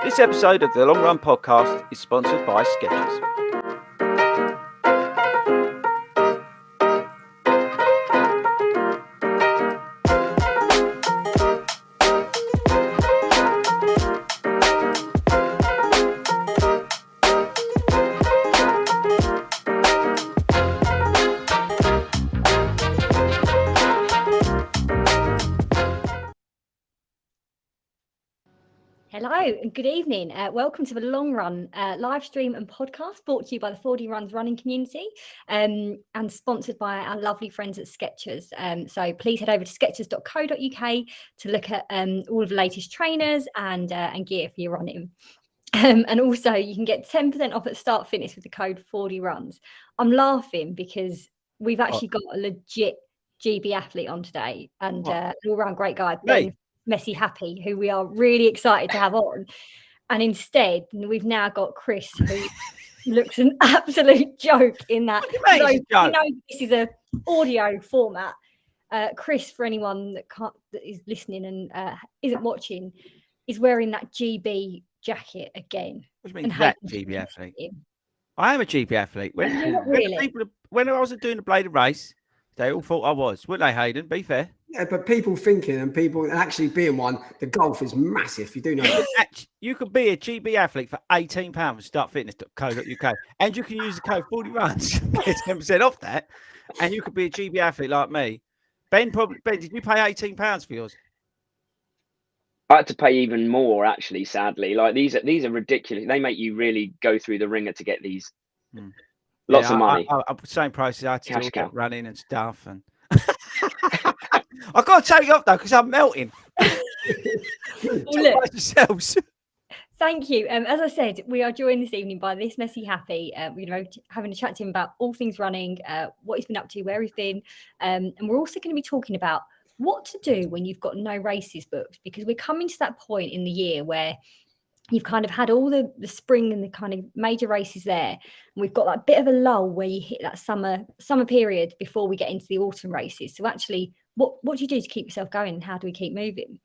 This episode of the Long Run Podcast is sponsored by Skechers. Hello and good evening. Welcome to the Long Run live stream and podcast brought to you by the FORDY Runs running community and sponsored by our lovely friends at Skechers. So please head over to skechers.co.uk to look at all of the latest trainers and gear for your running. And also you can get 10% off at Start Fitness with the code 40runs. I'm laughing because we've actually got a legit GB athlete on today and an all-round great guy, Ben Messy Happy, who we are really excited to have on. And instead, we've now got Chris, who looks an absolute joke in that. So, you know, this is an audio format. Chris, for anyone that is listening and isn't watching, is wearing that GB jacket again. What do you mean that GB athlete? I am a GB athlete. When I wasn't doing the bladed race, they all thought I was. Wouldn't they, Hayden? Be fair. Yeah, but people thinking and people actually being one, the golf is massive. You do know that. You could be a GB athlete for £18 from startfitness.co.uk and you can use the code 40runs. Get 10% off that. And you could be a GB athlete like me. Ben, did you pay £18 for yours? I had to pay even more, actually, sadly. Like these are ridiculous. They make you really go through the ringer to get these. Lots of money. Same prices. I had to do running and stuff. And I've got to take you off though because I'm melting. Thank you. As I said, we are joined this evening by this Messy Happy. We're going to be having a chat to him about all things running, what he's been up to, where he's been, and we're also going to be talking about what to do when you've got no races booked, because we're coming to that point in the year where you've kind of had all the spring and the kind of major races there. And we've got that bit of a lull where you hit that summer period before we get into the autumn races. So actually, what do you do to keep yourself going and how do we keep moving?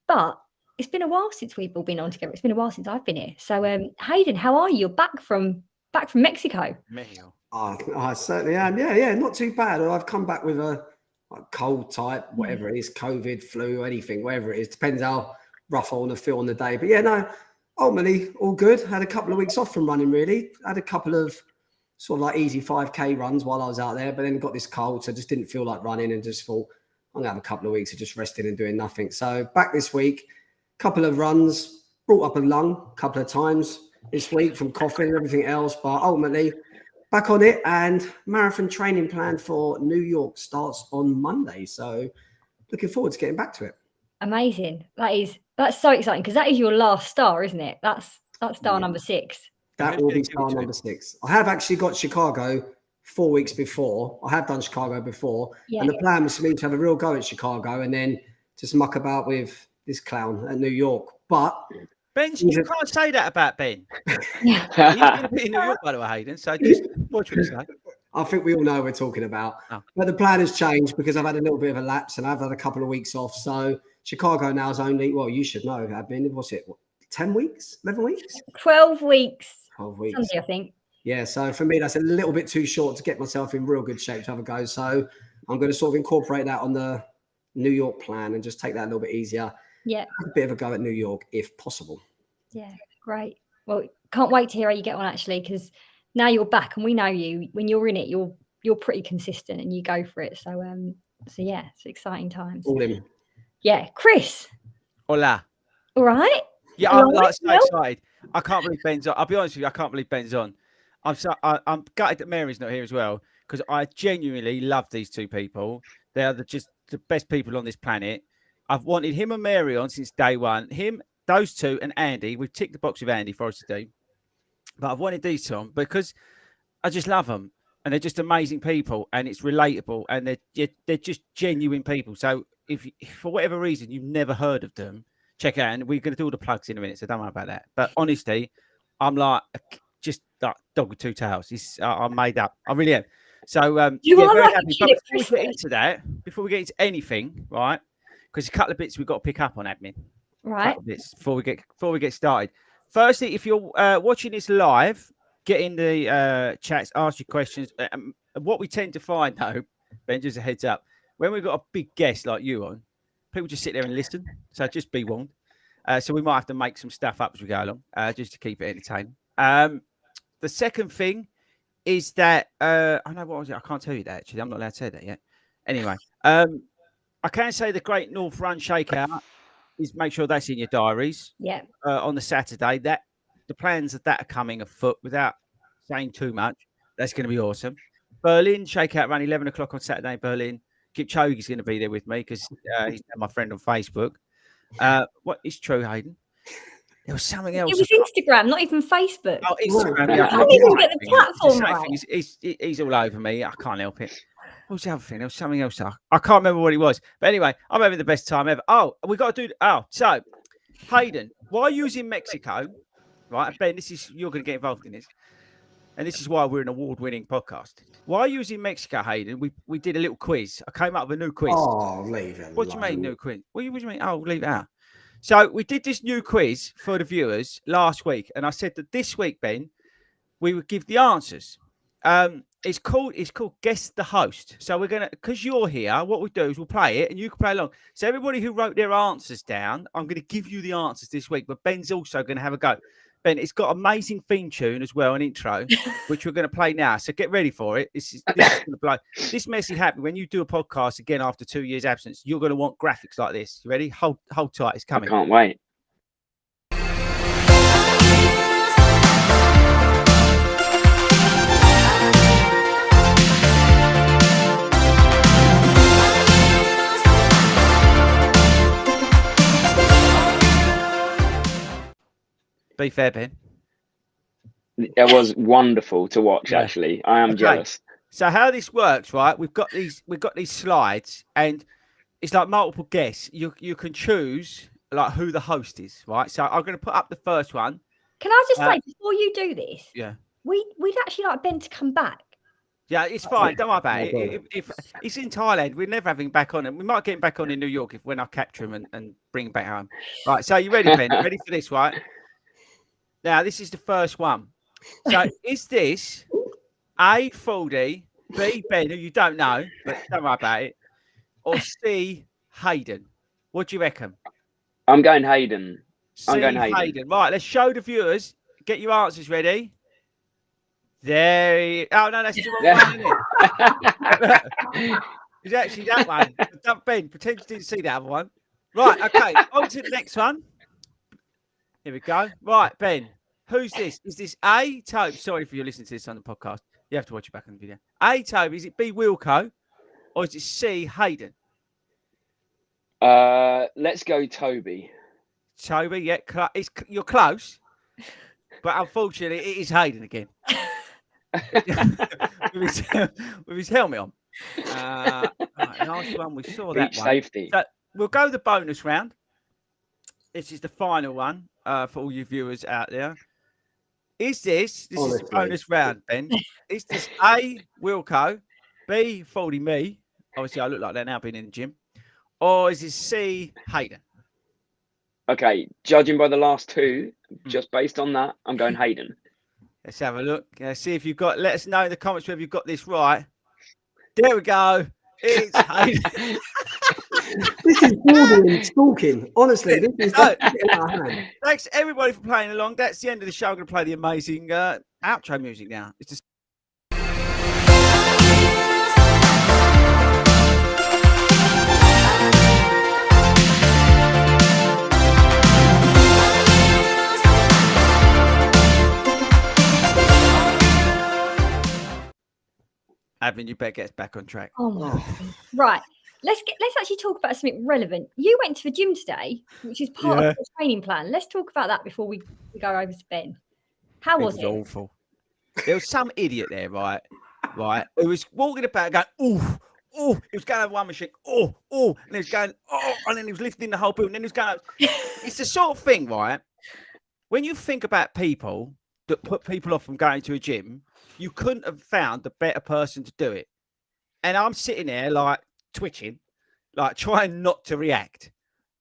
But it's been a while since we've all been on together. It's been a while since I've been here. So Hayden, how are you? You're back from Mexico. I certainly am. Yeah, not too bad. I've come back with a cold type, whatever it is, COVID, flu, anything, whatever it is. Depends how rough I want to feel on the day. But yeah, no, ultimately all good. Had a couple of weeks off from running, really. Had a couple of sort of like easy 5K runs while I was out there, but then got this cold, so just didn't feel like running and just thought I'm going to have a couple of weeks of just resting and doing nothing. So back this week, couple of runs, brought up a lung a couple of times this week from coughing and everything else, but ultimately back on it, and marathon training plan for New York starts on Monday. So looking forward to getting back to it. Amazing. That's so exciting because that is your last star, isn't it? That's star number 6. That will be star number 6. I have actually got Chicago 4 weeks before. I have done Chicago before. Yeah. And the plan was for me to have a real go at Chicago and then just muck about with this clown at New York. But Ben, you can't say that about Ben. He's going to be in New York, by the way, Hayden. So just watch what you say. I think we all know what we're talking about. Oh. But the plan has changed because I've had a little bit of a lapse and I've had a couple of weeks off. So Chicago now is only, well, you should know, I've been, what's it, 10 weeks, 11 weeks? 12 weeks. 12 weeks. Sunday, I think. Yeah, so for me, that's a little bit too short to get myself in real good shape to have a go. So I'm going to sort of incorporate that on the New York plan and just take that a little bit easier. Yeah. Have a bit of a go at New York if possible. Yeah, great. Well, can't wait to hear how you get on actually, because now you're back and we know you. When you're in it, you're pretty consistent and you go for it. So yeah, it's exciting times. All in. Yeah, Chris. Hola. All right. Yeah, I'm so excited. I can't believe Ben's on. I'll be honest with you, I can't believe Ben's on. I'm gutted that Mary's not here as well because I genuinely love these two people. They are just the best people on this planet. I've wanted him and Mary on since day one. Those two, and Andy. We've ticked the box with Andy for us to do. But I've wanted these two on because I just love them. And they're just amazing people. And it's relatable. And they're just genuine people. So if for whatever reason you've never heard of them, check out. And we're going to do all the plugs in a minute. So don't worry about that. But honestly, I'm like just like dog with two tails. I'm made up. I really am. So very happy. But before we get into anything, right? Because a couple of bits we've got to pick up on admin. Right. Before we get started. Firstly, if you're watching this live, get in the chats, ask your questions. What we tend to find, though, Ben, just a heads up, when we've got a big guest like you on, people just sit there and listen. So just be warned. So we might have to make some stuff up as we go along, just to keep it entertaining. The second thing is that I know what was it? I can't tell you that actually. I'm not allowed to say that yet. Anyway, I can say the Great North Run Shakeout is make sure that's in your diaries. Yeah. On the Saturday, that the plans of that are coming afoot without saying too much. That's going to be awesome. Berlin Shakeout around 11 o'clock on Saturday in Berlin. Kipchoge's going to be there with me because he's my friend on Facebook. What is true, Hayden? There was something else. It was Instagram, not even Facebook. Oh, Instagram. Yeah, I can't even get the platform right. He's all over me. I can't help it. What was the other thing? There was something else. I can't remember what it was. But anyway, I'm having the best time ever. Oh, we got to do. Oh, so Hayden, while you was in Mexico, right? Ben, you're going to get involved in this, and this is why we're an award-winning podcast. While you was in Mexico, Hayden, we did a little quiz. I came up with a new quiz. Oh, leave it. What do you mean new quiz? What do you mean? Oh, leave it out. So we did this new quiz for the viewers last week, and I said that this week, Ben, we would give the answers. It's called Guess the Host. So we're gonna, because you're here, what we do is we'll play it and you can play along. So everybody who wrote their answers down, I'm going to give you the answers this week, but Ben's also going to have a go. Ben, it's got amazing theme tune as well, an intro, which we're going to play now. So get ready for it. This is going to blow. This messy happy when you do a podcast again after 2 years absence. You're going to want graphics like this. You ready? Hold tight. It's coming. I can't wait. Be fair, Ben. It was wonderful to watch. Yeah. Actually, I am jealous. So how this works, right? We've got these slides, and it's like multiple guess. You can choose like who the host is, right? So I'm going to put up the first one. Can I just say before you do this? Yeah. We'd actually like Ben to come back. Yeah, it's fine. Don't worry about it. If he's in Thailand, we're never having him back on, and we might get him back on in New York when I capture him and bring him back home. Right. So you ready, Ben? Ready for this, right? Now, this is the first one. So, is this A, FORDY, B, Ben, who you don't know, but don't worry about it, or C, Hayden? What do you reckon? I'm going Hayden. C, Hayden. Right, let's show the viewers. Get your answers ready. Oh, no, that's the wrong one, isn't it? It's actually that one. Ben, pretend you didn't see that other one. Right, okay, on to the next one. Here we go. Right, Ben, who's this? Is this A, Toby? Sorry if you're listening to this on the podcast. You have to watch it back on the video. A, Toby, is it B, Wilco? Or is it C, Hayden? Let's go Toby. Toby, yeah. You're close. But unfortunately, it is Hayden again. with his helmet on. Right, last one, we saw that one. Safety. So we'll go the bonus round. This is the final one for all you viewers out there. This is the bonus round, Ben. Is this A, Wilco, B, FORDY me? Obviously, I look like that now being in the gym. Or is it C, Hayden? Okay, judging by the last two, just based on that, I'm going Hayden. Let's have a look. See if you've got. Let us know in the comments whether you've got this right. There we go. It's Hayden. This is bordering stalking. Honestly, this is in our hand. Thanks everybody for playing along. That's the end of the show. I'm going to play the amazing outro music now. It's just. Admin, you better get us back on track. Oh my God. Right. Let's actually talk about something relevant. You went to the gym today, which is part of the training plan. Let's talk about that before we go over to Ben. How was it? Awful. There was some idiot there, right, who was walking about going, he was going over one machine, and he was going, and then he was lifting the whole building, and then he was going, it's the sort of thing, right? When you think about people that put people off from going to a gym, you couldn't have found a better person to do it. And I'm sitting there like twitching, like trying not to react.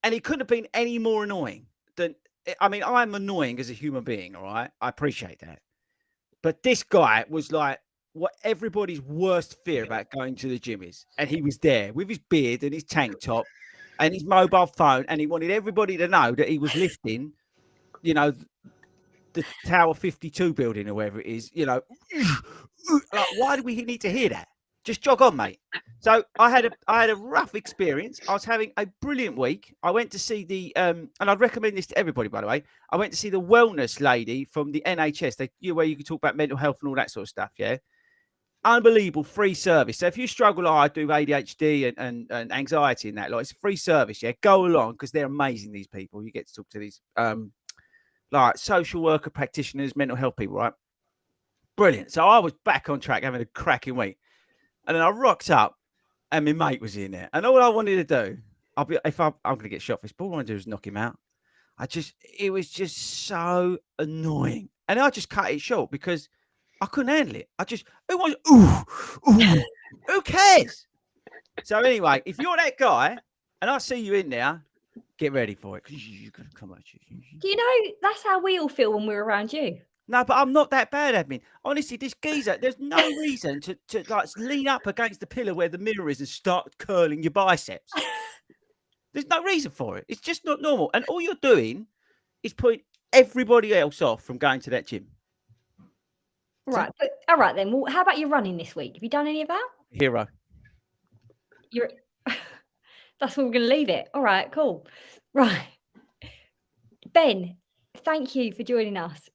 And it couldn't have been any more annoying than, I mean, I'm annoying as a human being, all right? I appreciate that. But this guy was like what everybody's worst fear about going to the gym is. And he was there with his beard and his tank top and his mobile phone. And he wanted everybody to know that he was lifting, you know, the Tower 52 building or wherever it is, you know. Like, why do we need to hear that? Just jog on, mate. So I had a rough experience. I was having a brilliant week. I went to see the and I'd recommend this to everybody, by the way. I went to see the wellness lady from the NHS. Where you can talk about mental health and all that sort of stuff. Yeah, unbelievable free service. So if you struggle, I do ADHD and anxiety and that, like, it's a free service. Yeah, go along because they're amazing. These people, you get to talk to these like social worker practitioners, mental health people, right? Brilliant. So I was back on track, having a cracking week. And then I rocked up and my mate was in there. And all I wanted to do, I'm going to get shot for this, but all I want to do is knock him out. It was just so annoying. And I just cut it short because I couldn't handle it. Who cares? So anyway, if you're that guy and I see you in there, get ready for it because you're going to come at you. Do you know, that's how we all feel when we're around you. No, but I'm not that bad, admin. Honestly, this geezer, there's no reason to like lean up against the pillar where the mirror is and start curling your biceps. There's no reason for it. It's just not normal. And all you're doing is putting everybody else off from going to that gym. Right. But, all right, then. Well, how about your running this week? Have you done any of that? Hero. That's where we're going to leave it. All right, cool. Right. Ben, thank you for joining us.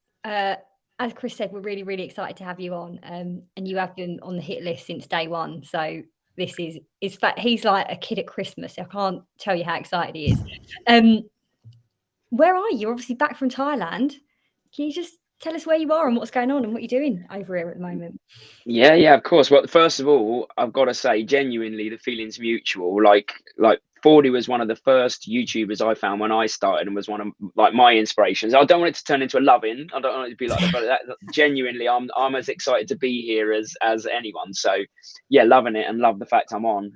As Chris said, we're really, really excited to have you on. And you have been on the hit list since day one. So this is fact, he's like a kid at Christmas. I can't tell you how excited he is. Where are you? You're obviously back from Thailand. Can you just tell us where you are and what's going on and what you're doing over here at the moment? Yeah, of course. Well, first of all, I've got to say, genuinely, the feeling's mutual. Like FORDY was one of the first YouTubers I found when I started and was one of like my inspirations. I don't want it to turn into a loving. I don't want it to be like that, but genuinely, I'm as excited to be here as anyone. So yeah, loving it and love the fact I'm on.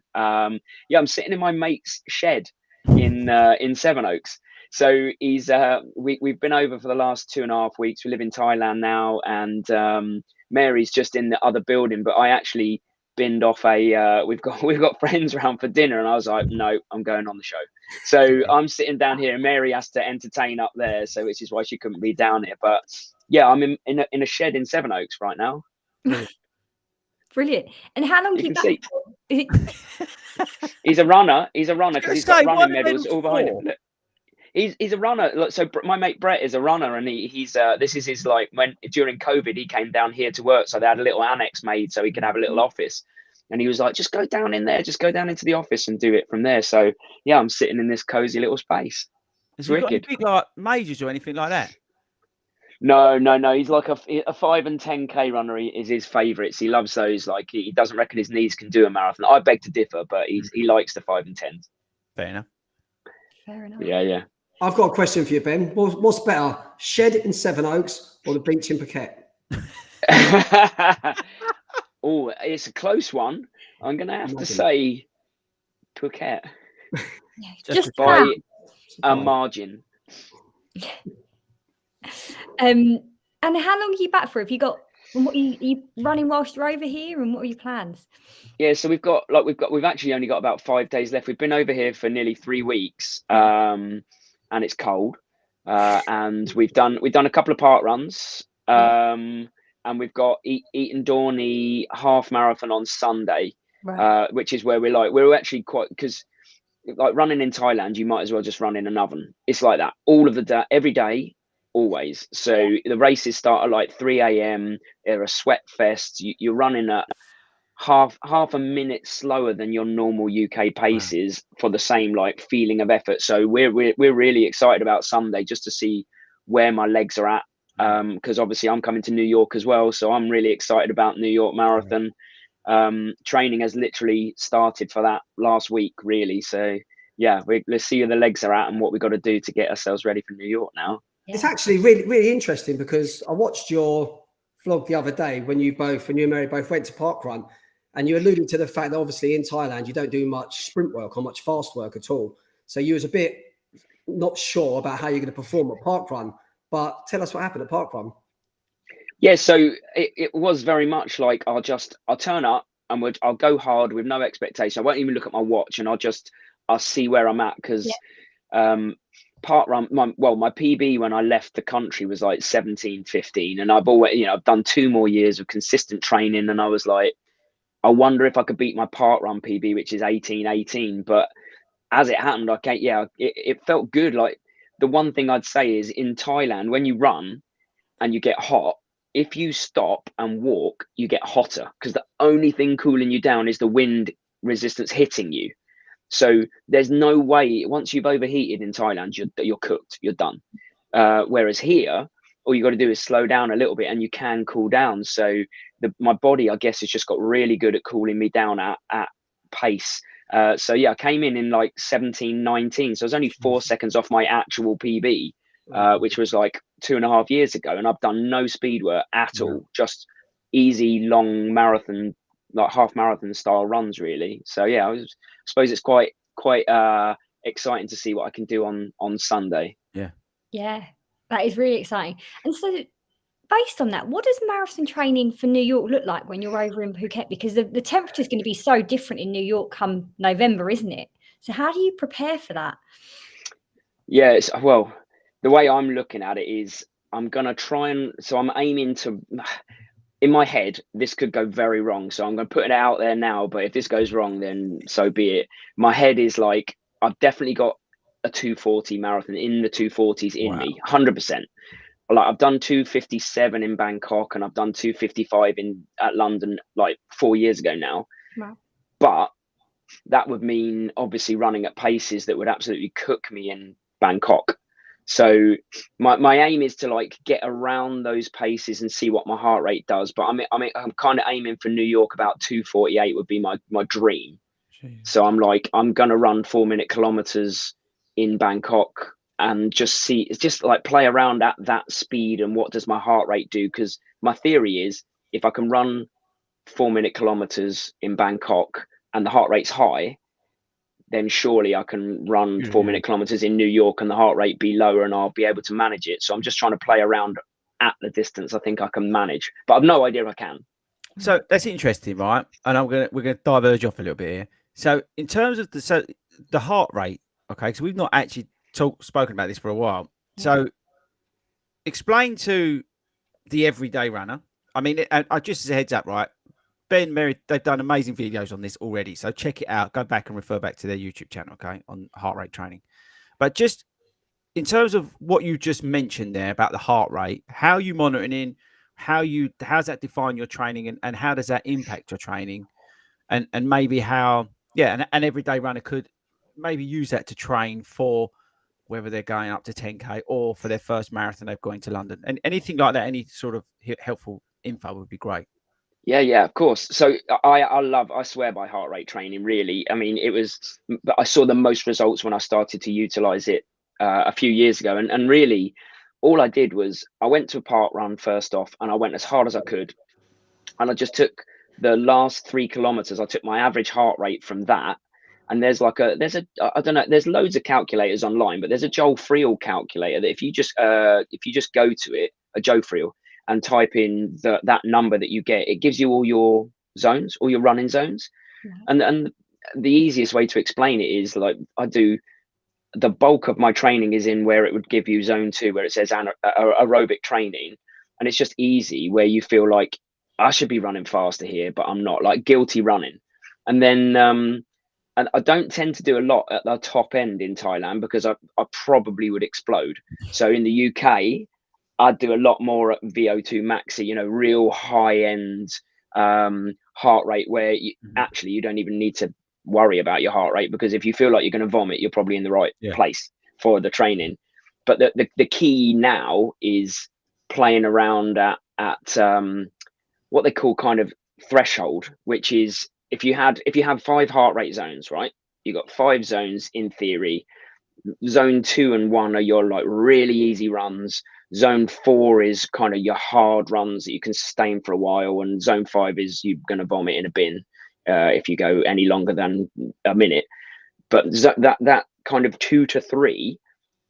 Yeah, I'm sitting in my mate's shed in Sevenoaks. So he's we've been over for the last 2.5 weeks. We live in Thailand now, and Mary's just in the other building. But I actually binned off we've got friends around for dinner, and I was like, no, I'm going on the show. So I'm sitting down here, and Mary has to entertain up there, so which is why she couldn't be down here. But yeah, I'm in a shed in Sevenoaks right now. Brilliant. And how long do you back for? He's a runner because he's got running medals all behind him. He's a runner. So my mate Brett is a runner, and he's this is his, like, when during COVID he came down here to work, so they had a little annex made so he could have a little office, and he was like, just go down in there, just go down into the office and do it from there. So yeah, I'm sitting in this cozy little space. Has he got any big like majors or anything like that? No. He's like a 5 and 10K runner. Is his favourites. He loves those. Like, he doesn't reckon his knees can do a marathon. I beg to differ, but he likes the 5 and 10s. Fair enough. Yeah. I've got a question for you, Ben. What's better, shed in Sevenoaks or the beach in Phuket? Oh, it's a close one. I'm going to have to say Phuket. Just by a margin. And how long are you back for? Have you got? What are you running whilst you're over here, and what are your plans? Yeah, so we've actually only got about 5 days left. We've been over here for nearly 3 weeks, and it's cold. And we've done a couple of park runs, and we've got Eton Dorney half marathon on Sunday, right. Which is where we're actually quite, because like running in Thailand, you might as well just run in an oven. It's like that all of the day, every day. Always. So the races start at like 3 a.m. They're a sweat fest. You're running at half a minute slower than your normal UK paces for the same like feeling of effort. So we're really excited about Sunday just to see where my legs are at. Because obviously I'm coming to New York as well, so I'm really excited about New York Marathon. Training has literally started for that last week, really. So yeah, let's see where the legs are at and what we've got to do to get ourselves ready for New York now. Yeah. It's actually really, really interesting because I watched your vlog the other day when you and Mary both went to parkrun, and you alluded to the fact that obviously in Thailand you don't do much sprint work or much fast work at all. So you was a bit not sure about how you're going to perform at parkrun. But tell us what happened at parkrun. Yeah, so it was very much like I'll turn up and I'll go hard with no expectation. I won't even look at my watch, and I'll see where I'm at, because parkrun, my PB when I left the country was like 17:15, and I've always, I've done 2 more years of consistent training, and I was like, I wonder if I could beat my parkrun PB, which is 18:18. But as it happened, it felt good. Like, the one thing I'd say is, in Thailand, when you run and you get hot, if you stop and walk, you get hotter, because the only thing cooling you down is the wind resistance hitting you. So there's no way, once you've overheated in Thailand, you're cooked, you're done. Whereas here, all you got to do is slow down a little bit and you can cool down. So my body, I guess, has just got really good at cooling me down at pace. So yeah, I came in like 17:19. So I was only 4 seconds off my actual PB, which was like 2.5 years ago. And I've done no speed work at all, just easy, long marathon, like half marathon style runs, really. So yeah, I suppose it's quite exciting to see what I can do on Sunday. Yeah, that is really exciting. And so, based on that, what does marathon training for New York look like when you're over in Phuket? Because the temperature is going to be so different in New York come November, isn't it? So how do you prepare for that? Yeah, well, the way I'm looking at it is I'm going to try so I'm aiming to, in my head, this could go very wrong. So I'm going to put it out there now, but if this goes wrong, then so be it. My head is like, I've definitely got a 240 marathon in the 240s in me, 100%. Like, I've done 257 in Bangkok, and I've done 255 at London like 4 years ago now. Wow. But that would mean obviously running at paces that would absolutely cook me in Bangkok. So my aim is to like get around those paces and see what my heart rate does. But I'm kind of aiming for New York. About 2:48 would be my dream. Jeez. So I'm gonna run 4-minute kilometers in Bangkok and just like play around at that speed and what does my heart rate do? Because my theory is, if I can run 4-minute kilometers in Bangkok and the heart rate's high, then surely I can run 4-minute kilometers in New York and the heart rate be lower, and I'll be able to manage it. So I'm just trying to play around at the distance I think I can manage, but I've no idea if I can. So that's interesting, right? And we're gonna diverge off a little bit here. So in terms of the heart rate, okay, because we've not actually spoken about this for a while. So explain to the everyday runner. I mean, I just as a heads up, right? Ben, Mary, they've done amazing videos on this already. So check it out. Go back and refer back to their YouTube channel, okay, on heart rate training. But just in terms of what you just mentioned there about the heart rate, how are you monitoring in? How's that define your training, and how does that impact your training? And maybe how, an everyday runner could maybe use that to train for whether they're going up to 10K or for their first marathon they've gone to London. And anything like that, any sort of helpful info would be great. Yeah, of course. So I swear by heart rate training, really. I mean, I saw the most results when I started to utilize it a few years ago. And really, all I did was I went to a park run first off, and I went as hard as I could. And I just took the last 3 kilometers. I took my average heart rate from that. And there's I don't know, there's loads of calculators online, but there's a Joel Friel calculator that if you just go to it, a Joe Friel, and type in that number that you get, it gives you all your zones, all your running zones. And the easiest way to explain it is, like, I do the bulk of my training is in where it would give you zone 2, where it says aerobic training. And it's just easy, where you feel like I should be running faster here, but I'm not, like guilty running. And then and I don't tend to do a lot at the top end in Thailand, because I probably would explode. So in the UK, I'd do a lot more at VO2 maxi, real high end heart rate, where actually you don't even need to worry about your heart rate, because if you feel like you're going to vomit, you're probably in the right place for the training. But the key now is playing around at what they call kind of threshold, which is, if you have 5 heart rate zones, right? You got 5 zones in theory. Zone 2 and 1 are your like really easy runs. Zone 4 is kind of your hard runs that you can sustain for a while, and zone 5 is you're going to vomit in a bin if you go any longer than a minute. But that kind of 2 to 3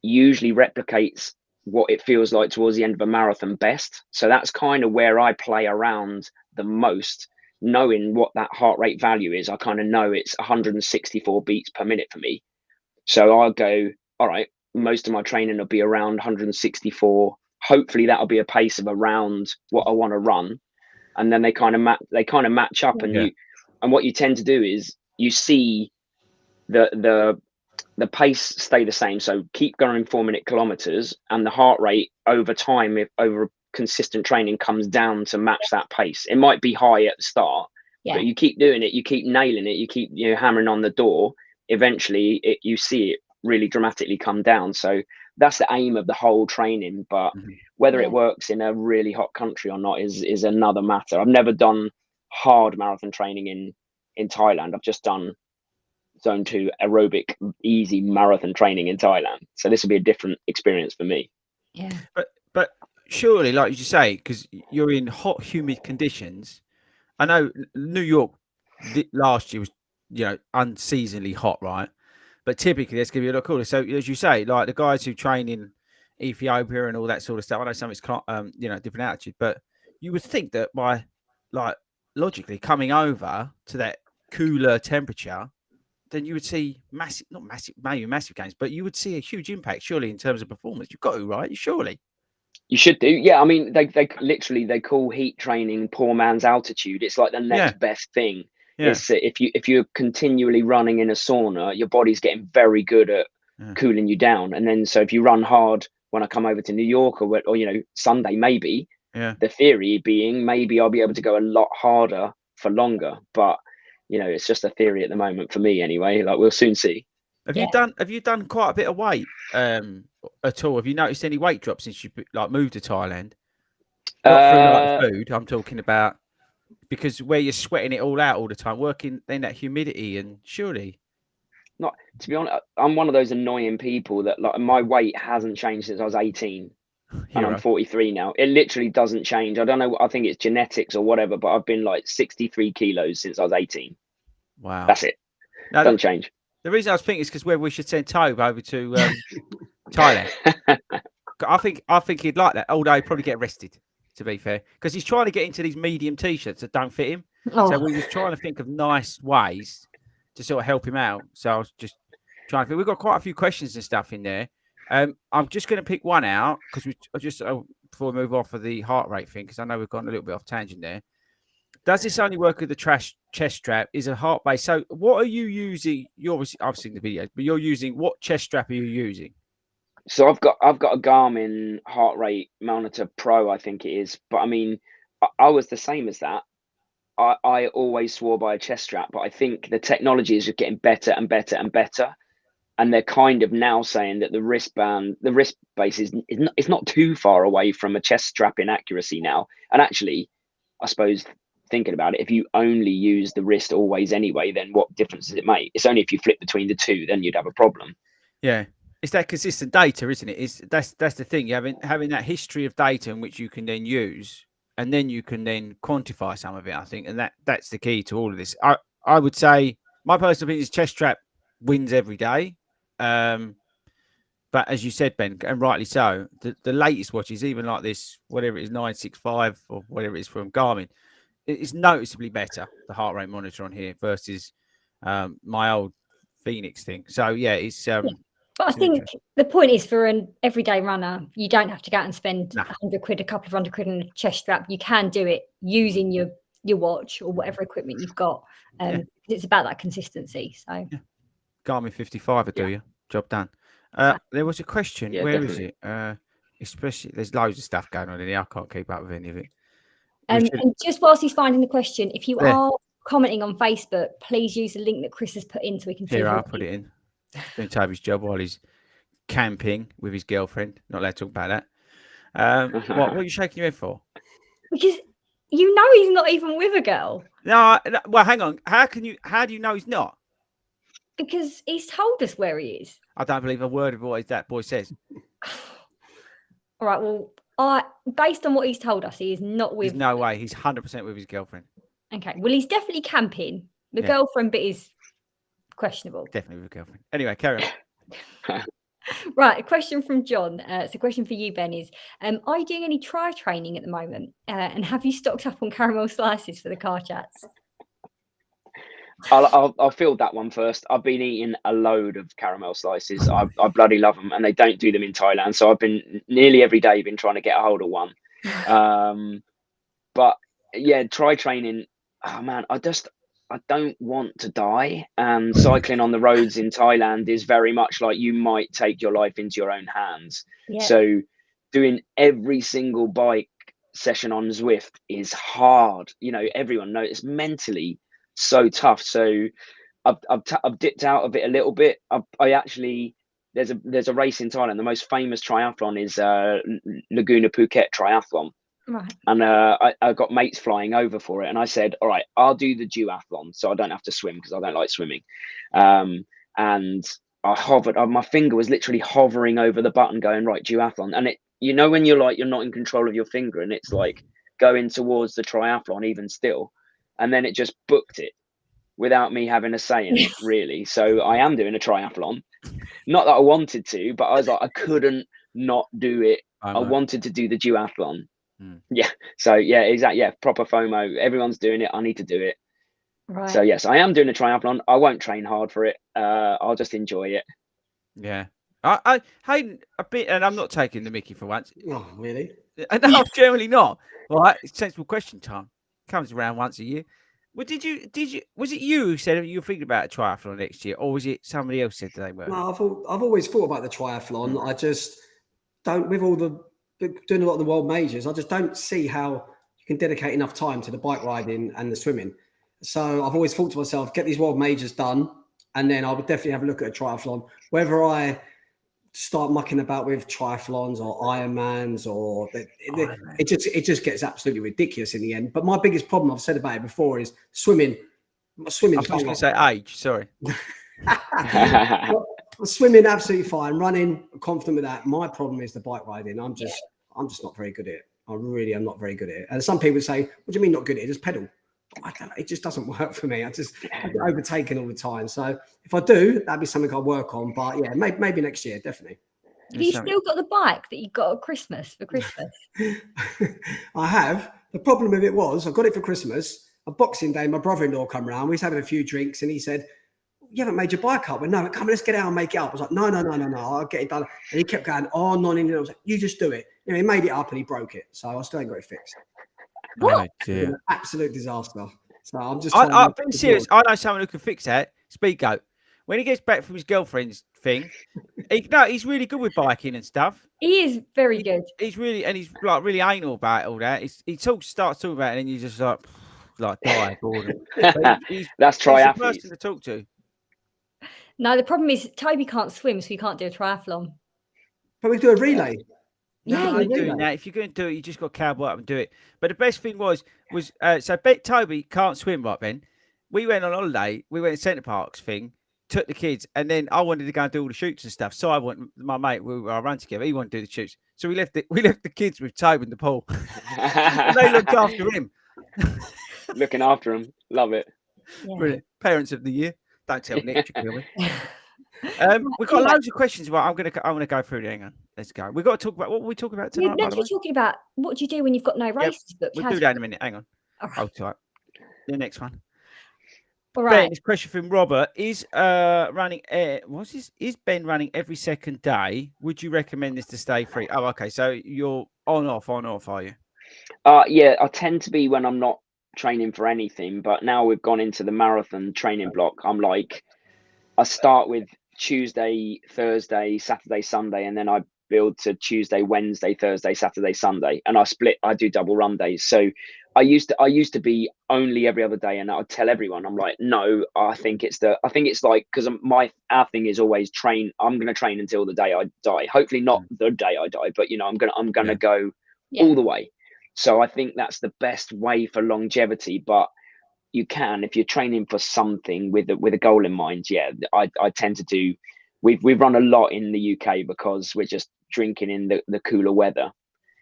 usually replicates what it feels like towards the end of a marathon best. So that's kind of where I play around the most, knowing what that heart rate value is. I kind of know it's 164 beats per minute for me. So I'll go, all right, most of my training will be around 164. Hopefully that'll be a pace of around what I want to run. And then they kind of match up, and what you tend to do is you see the pace stay the same. So keep going 4-minute kilometers, and the heart rate over time, if over consistent training, comes down to match that pace. It might be high at the start, but you keep doing it, you keep nailing it, you keep hammering on the door. Eventually, you see it really dramatically come down. So that's the aim of the whole training. But whether it works in a really hot country or not is another matter. I've never done hard marathon training in Thailand. I've just done zone 2 aerobic easy marathon training in Thailand. So this will be a different experience for me. Yeah. But surely, like you say, because you're in hot, humid conditions. I know New York last year was, unseasonably hot, right? But typically, let's give you a look cooler. So as you say, like the guys who train in Ethiopia and all that sort of stuff, I know some it's different altitude, but you would think that by logically coming over to that cooler temperature, then you would see maybe massive gains, but you would see a huge impact, surely, in terms of performance. You've got to, right? Surely. You should do. Yeah, I mean, they literally they call heat training poor man's altitude. It's like the next best thing. Yeah. It's if you're continually running in a sauna, your body's getting very good at cooling you down. And then so if you run hard when I come over to New York or Sunday, maybe the theory being maybe I'll be able to go a lot harder for longer. But it's just a theory at the moment for me anyway. Like we'll soon see. Have you done quite a bit of weight at all? Have you noticed any weight drops since you moved to Thailand? Not through food, I'm talking about, because where you're sweating it all out all the time, working in that humidity, and surely. Not to be honest, I'm one of those annoying people that my weight hasn't changed since I was 18. And I'm 43 now. It literally doesn't change. I don't know. I think it's genetics or whatever, but I've been 63 kilos since I was 18. Wow. That's it. No, doesn't change. The reason I was thinking is because whether we should send Tobe over to Thailand. I think he'd like that. Although he'd probably get arrested, to be fair, because he's trying to get into these medium t-shirts that don't fit him. So we was trying to think of nice ways to sort of help him out. So I was just trying to think. We've got quite a few questions and stuff in there. I'm just going to pick one out because before we move off of the heart rate thing, because I know we've gone a little bit off tangent there. Does this only work with the chest strap? Is a heart base? So what are you using? I've seen the videos, but you're using what chest strap are you using? So I've got a Garmin heart rate monitor Pro, I think it is. But I mean, I was the same as that. I always swore by a chest strap, but I think the technology is just getting better and better and better. And they're kind of now saying that the wrist base is not too far away from a chest strap in accuracy now. And actually, I suppose thinking about it, if you only use the wrist always anyway, then what difference does it make? It's only if you flip between the two, then you'd have a problem. Yeah. It's that consistent data, isn't it? That's the thing. You having that history of data in which you can then use, and then you can then quantify some of it, I think. And that's the key to all of this. I would say my personal opinion is chest strap wins every day. But as you said, Ben, and rightly so, the latest watches, even like this, whatever it is, 965 or whatever it is from Garmin, it's noticeably better, the heart rate monitor on here versus my old Phoenix thing. So yeah, it's but I think the point is, for an everyday runner, you don't have to go out and spend £100, a couple of £100 on a chest strap. You can do it using your watch or whatever equipment you've got. It's about that consistency. So Garmin 55 will do you. Job done. There was a question. Where definitely. Is it? Especially, there's loads of stuff going on in here. I can't keep up with any of it. And just whilst he's finding the question, if you are commenting on Facebook, please use the link that Chris has put in so we can see. Here, I'll put it in. Doing Toby's job while he's camping with his girlfriend. Not allowed to talk about that. What are you shaking your head for? Because he's not even with a girl. No, well, hang on. How do you know he's not? Because he's told us where he is. I don't believe a word of what that boy says. All right, well, based on what he's told us, he is not with. There's no way. He's 100% with his girlfriend. Okay, well, he's definitely camping. The girlfriend bit is questionable. Definitely with a girlfriend. Anyway, carry Right, a question from John. It's a question for you, Ben, is are you doing any training at the moment? And have you stocked up on caramel slices for the car chats? I'll field that one first. I've been eating a load of caramel slices. I bloody love them, and they don't do them in Thailand. So I've been nearly every day been trying to get a hold of one. But yeah, training. Oh man, I don't want to die. And cycling on the roads in Thailand is very much like you might take your life into your own hands. Yeah. So doing every single bike session on Zwift is hard. You know, everyone knows it's mentally so tough. So I've dipped out of it a little bit. I actually there's a race in Thailand. The most famous triathlon is Laguna Phuket Triathlon. Right. And I got mates flying over for it, and I said, all right, I'll do the duathlon, so I don't have to swim because I don't like swimming. And I hovered, my finger was literally hovering over the button going, right, duathlon. And it, you know, when you're like, you're not in control of your finger and it's like going towards the triathlon even still. And then it just booked it without me having a say in it, really. So I am doing a triathlon. Not that I wanted to, but I was like, I couldn't not do it. I wanted to do the duathlon. Yeah. So yeah, exactly. Yeah. Proper FOMO. Everyone's doing it. I need to do it. Right. So yes, I am doing a triathlon. I won't train hard for it. I'll just enjoy it. Yeah. I a bit, and I'm not taking the mickey for once. Oh, really? No, I'm generally not. Right. It's sensible question time. Comes around once a year. Well, did you? Was it you who said you were thinking about a triathlon next year, or was it somebody else said they were? No, I've always thought about the triathlon. I just don't, with all the doing a lot of the world majors, I just don't see how you can dedicate enough time to the bike riding and the swimming. So I've always thought to myself, get these world majors done, and then I would definitely have a look at a triathlon. Whether I start mucking about with triathlons or Ironmans, or it just gets absolutely ridiculous in the end. But my biggest problem, I've said about it before, is swimming. Swimming. I was going to say age. Sorry. Swimming absolutely fine. Running, I'm confident with that. My problem is the bike riding. I'm just not very good at it. I really am not very good at it. And some people say, "What do you mean not good at it? Just pedal." I don't know. It just doesn't work for me. I get overtaken all the time. So if I do, that'd be something I'll work on. But yeah, maybe next year, definitely. Have you still got the bike that you got at Christmas for Christmas? I have. The problem with it was I got it for Christmas. On Boxing Day, my brother-in-law come round. We was having a few drinks, and he said, "You haven't made your bike up." But no, come on, let's get out and make it up. I was like, no, I'll get it done. And he kept going on, and I was like, you just do it. You know, he made it up and he broke it. So I still ain't got it fixed. What? It was an absolute disaster. So I'm just I've been serious. I know someone who can fix that. Speedgoat. When he gets back from his girlfriend's thing, he's really good with biking and stuff. He is very good. He's really, and he's like really anal about all that. He starts talking about it, and you just like die boredom. That's triathlete. He's the person to talk to. No, the problem is Toby can't swim, so he can't do a triathlon. But we do a relay. Yeah, you're doing that. If you're going to do it, you just got to cowboy up and do it. But the best thing was so Toby can't swim, right, Ben? We went on holiday. We went to Centre Parks thing, took the kids, and then I wanted to go and do all the shoots and stuff. So my mate, I ran together. He wanted to do the shoots. So we left the kids with Toby in the pool. And they looked after him. Looking after him. Love it. Yeah. Brilliant. Parents of the year. Don't tell Nick. We've got loads of questions. Well, I'm gonna go through. Hang on, let's go. We've got to talk about what were we talking about tonight. We're talking about what do you do when you've got no races booked. We'll do that in a minute. Hang on. Right. Hold tight. The next one. All right. Ben, this question from Robert is running. Is Ben running every second day? Would you recommend this to stay free? Oh, okay. So you're on off, are you? Yeah, I tend to be when I'm not training for anything, but now we've gone into the marathon training block. I'm like, I start with Tuesday, Thursday, Saturday, Sunday, and then I build to Tuesday, Wednesday, Thursday, Saturday, Sunday, and I do double run days. So I used to be only every other day, and I'd tell everyone, I'm like, no, I think it's like, because our thing is always train. I'm going to train until the day I die. Hopefully not the day I die, but I'm going to go all the way. So I think that's the best way for longevity. But you can, if you're training for something with a goal in mind. Yeah, I tend to do. We've run a lot in the UK because we're just drinking in the cooler weather.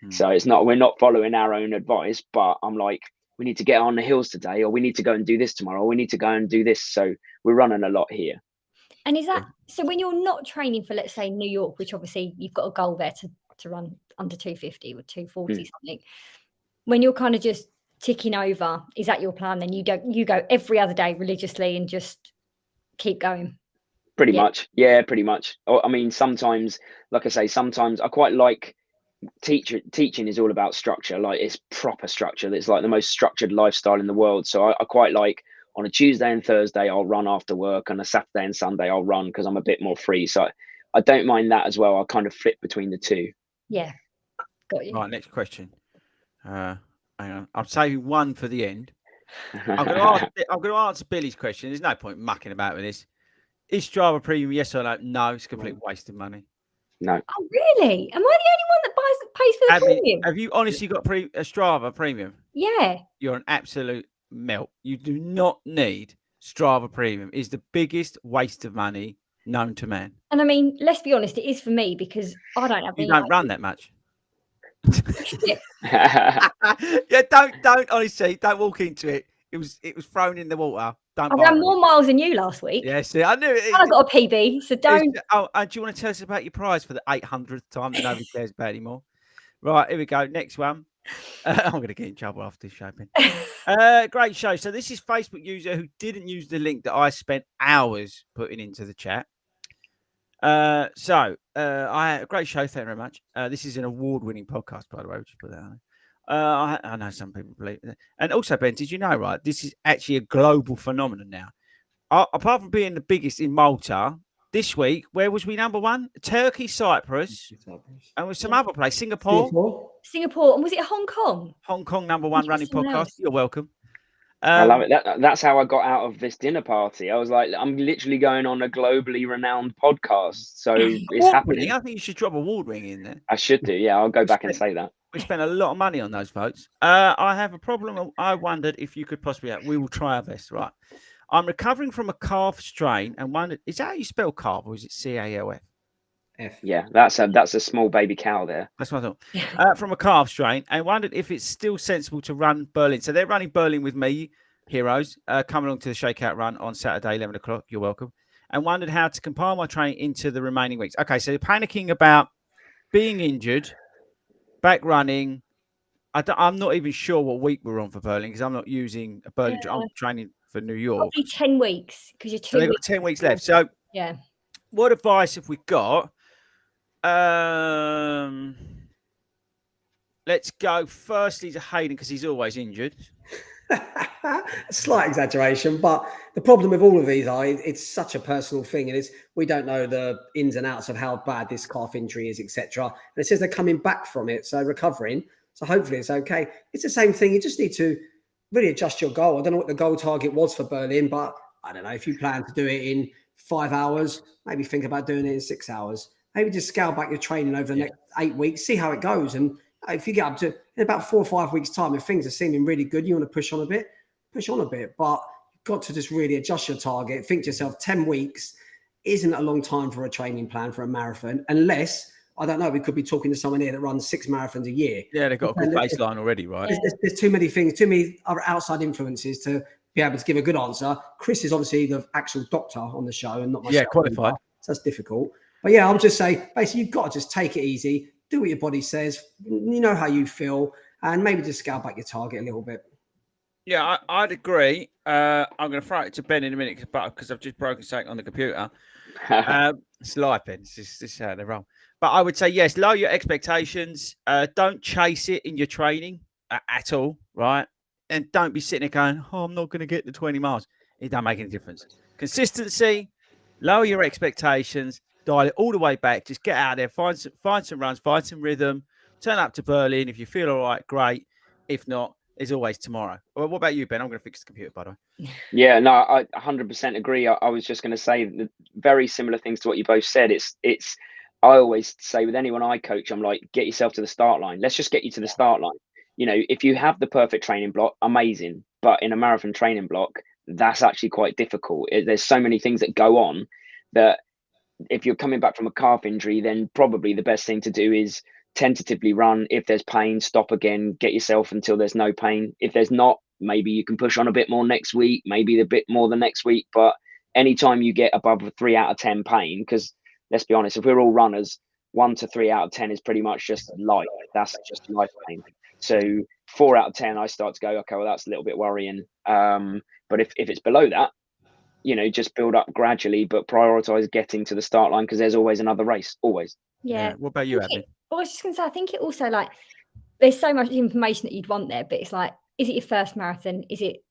So we're not following our own advice, but I'm like, we need to get on the hills today, or we need to go and do this tomorrow, or we need to go and do this. So we're running a lot here. And is that so when you're not training for, let's say, New York, which obviously you've got a goal there to run under 250 or 240 something, when you're kind of just ticking over, is that your plan? Then you go every other day religiously and just keep going? Pretty much. Yeah, pretty much. I mean, sometimes, like I say, sometimes I quite like teaching is all about structure. Like, it's proper structure. It's like the most structured lifestyle in the world. So I quite like, on a Tuesday and Thursday, I'll run after work, and a Saturday and Sunday I'll run because I'm a bit more free. So I don't mind that as well. I'll kind of flip between the two. Yeah. Got you. Right, next question. Hang on. I'm saving one for the end. I'm going to answer Billy's question. There's no point mucking about with this. Is Strava Premium yes or no? No, it's a complete waste of money. No. Oh, really? Am I the only one that pays for the premium? Have you honestly got a Strava Premium? Yeah. You're an absolute melt. You do not need Strava Premium. It's the biggest waste of money known to man. And I mean, let's be honest, it is for me because I don't have You any don't run that much. Yeah. Yeah, don't honestly, don't walk into it. It was thrown in the water. Don't. I ran more miles than you last week. Yeah, see, I knew it. And I got a PB, so don't. Oh, and do you want to tell us about your prize for the 800th time that nobody cares about anymore? Right, here we go. Next one. I'm going to get in trouble after this show, Ben. Great show. So this is Facebook user who didn't use the link that I spent hours putting into the chat. I had a great show. Thank you very much. This is an award-winning podcast, by the way. We'll just put that on. I know some people believe that. And also, Ben, did you know, right, this is actually a global phenomenon now. Apart from being the biggest in Malta, this week, where was we number one? Turkey, Cyprus, and with some other place, Singapore. Singapore. And was it Hong Kong? Hong Kong, number one running podcast. You're welcome. I love it. That's how I got out of this dinner party. I was like, I'm literally going on a globally renowned podcast. So it's happening. I think you should drop award ring in there. I should do. Yeah, I'll go back and say that. We spent a lot of money on those votes. I have a problem. I wondered if you could possibly help. We will try our best. Right. I'm recovering from a calf strain and wondered, is that how you spell calf or is it CALF? Yeah, that's a small baby cow there. That's what I thought. From a calf strain, and wondered if it's still sensible to run Berlin. So they're running Berlin with me, heroes, coming along to the Shakeout Run on Saturday, 11 o'clock. You're welcome. And wondered how to compile my training into the remaining weeks. Okay, so panicking about being injured, back running. I'm not even sure what week we're on for Berlin because I'm not using a Berlin. I'm training for New York. Probably 10 weeks because you're 2 so they've got 10 weeks left. So yeah. What advice have we got? Let's go firstly to Hayden because he's always injured. A slight exaggeration, but the problem with all of these it's such a personal thing, and we don't know the ins and outs of how bad this calf injury is, etc. And it says they're coming back from it, so recovering. So hopefully it's okay. It's the same thing. You just need to really adjust your goal. I don't know what the goal target was for Berlin, but I don't know if you plan to do it in 5 hours, maybe think about doing it in 6 hours. Maybe just scale back your training over the next 8 weeks, see how it goes. And if you get up to in about 4 or 5 weeks' time, if things are seeming really good, you want to push on a bit. But you've got to just really adjust your target. Think to yourself, 10 weeks isn't a long time for a training plan for a marathon, unless, I don't know, we could be talking to someone here that runs 6 marathons a year. Yeah, they've got a good baseline already, right? There's too many things, too many other outside influences to be able to give a good answer. Chris is obviously the actual doctor on the show and not myself. Yeah, qualified. So that's difficult. But yeah, I would just say, basically, you've got to just take it easy, do what your body says, you know how you feel, and maybe just scale back your target a little bit. Yeah, I'd agree. I'm going to throw it to Ben in a minute because I've just broken something on the computer. It's live, Ben. It's just how they roll. But I would say, yes, lower your expectations. Don't chase it in your training at all, right? And don't be sitting there going, I'm not going to get the 20 miles. It don't make any difference. Consistency, lower your expectations, dial it all the way back. Just get out there, find some runs, find some rhythm, turn up to Berlin. If you feel all right, great. If not, there's always tomorrow. Well, what about you, Ben? I'm going to fix the computer, by the way. Yeah, no, I 100% agree. I was just going to say the very similar things to what you both said. I always say with anyone I coach, I'm like, get yourself to the start line. Let's just get you to the start line. You know, if you have the perfect training block, amazing. But in a marathon training block, that's actually quite difficult. There's so many things that go on that if you're coming back from a calf injury, then probably the best thing to do is tentatively run. If there's pain, stop again, get yourself until there's no pain. If there's not, maybe you can push on a bit more next week, maybe a bit more the next week. But anytime you get above a 3 out of 10 pain, because let's be honest, if we're all runners, 1 to 3 out of 10 is pretty much just life. That's just life pain. So 4 out of 10, I start to go, okay, well, that's a little bit worrying. But if it's below that, you know, just build up gradually, but prioritize getting to the start line, because there's always another race, always. Yeah. What about you, Abby? I was just going to say, I think it also, like, there's so much information that you'd want there, but it's like, is it your first marathon? Is it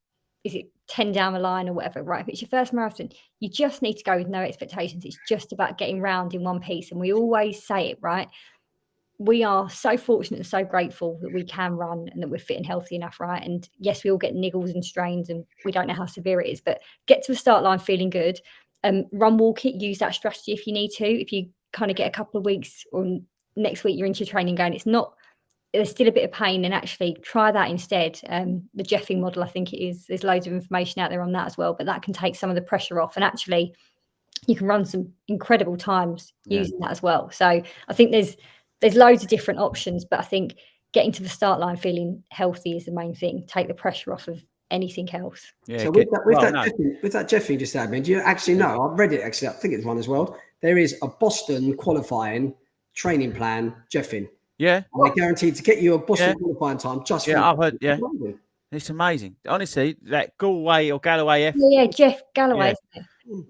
10 down the line or whatever, right? If it's your first marathon, you just need to go with no expectations. It's just about getting round in one piece. And we always say it, right? We are so fortunate and so grateful that we can run and that we're fit and healthy enough, right? And yes, we all get niggles and strains and we don't know how severe it is, but get to the start line feeling good. Run, walk it, use that strategy if you need to. If you kind of get a couple of weeks or next week you're into your training going, there's still a bit of pain, and actually try that instead. The Jeffing model, I think it is. There's loads of information out there on that as well, but that can take some of the pressure off, and actually you can run some incredible times using that as well. So I think there's loads of different options, but I think getting to the start line feeling healthy is the main thing. Take the pressure off of anything else. Yeah. So with that Jeffing just said, do you actually know? I've read it actually. I think it's one as well. There is a Boston qualifying training plan, Jeffing. Yeah, and they're guaranteed to get you a Boston qualifying time. Just I've heard. Yeah, it's amazing. Honestly, that Galloway Jeff Galloway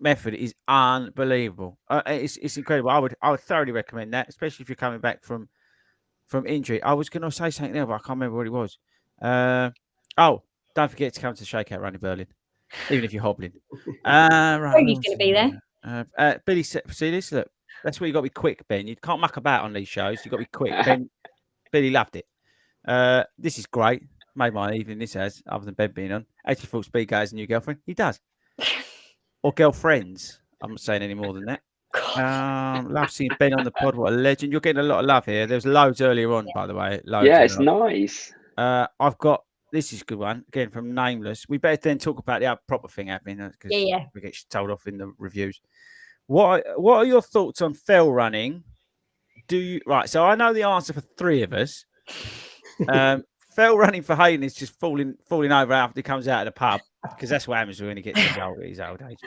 method is unbelievable. It's incredible. I would thoroughly recommend that, especially if you're coming back from injury. I was going to say something else, but I can't remember what it was. Don't forget to come to the Shakeout Run in Berlin, even if you're hobbling. Right, he's going to be there. Billy, see this? Look, that's where you got to be quick, Ben. You can't muck about on these shows. You got to be quick. Billy loved it. This is great. Made my evening. This has, other than Ben being on. Actually, thought Speed Guy has a new girlfriend. He does. Or girlfriends. I'm not saying any more than that. Love seeing Ben on the pod. What a legend. You're getting a lot of love here. There's loads earlier on, by the way. It's nice. I've got, this is a good one. Again, from Nameless. We better then talk about the proper thing happening, because we get told off in the reviews. What are your thoughts on fell running? So I know the answer for 3 of us. Fell running for Hayden is just falling over after he comes out of the pub, because that's what happens when he gets to his old age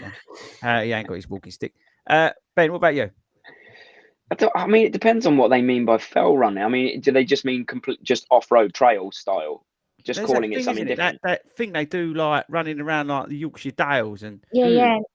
now. He ain't got his walking stick. Ben, what about you? I mean, it depends on what they mean by fell running. I mean, do they just mean just off-road trail style? Just There's calling it something different. That thing they do, like running around like the Yorkshire Dales and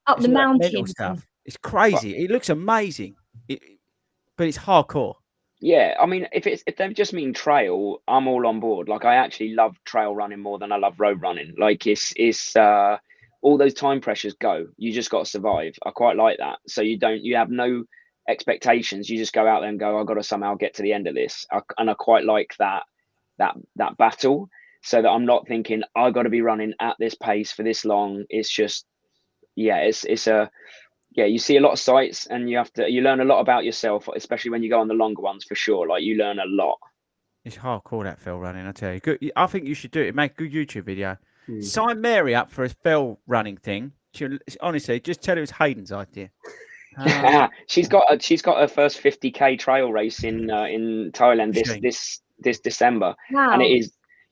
up the mountains stuff. It's crazy. It looks amazing, but it's hardcore. Yeah, I mean, if they just mean trail, I'm all on board. Like, I actually love trail running more than I love road running. Like, it's all those time pressures go. You just got to survive. I quite like that. So you have no expectations. You just go out there and go, I've got to somehow get to the end of this. And I quite like that battle, so that I'm not thinking I got to be running at this pace for this long. It's just, you see a lot of sights, and you learn a lot about yourself, especially when you go on the longer ones, for sure. Like, you learn a lot. It's hardcore, that fell running, I tell you. Good. I think you should do it. Make a good YouTube video. Sign Mary up for a fell running thing. Honestly, just tell her it's Hayden's idea. She's got her first 50k trail race in Thailand this December. Wow. And it is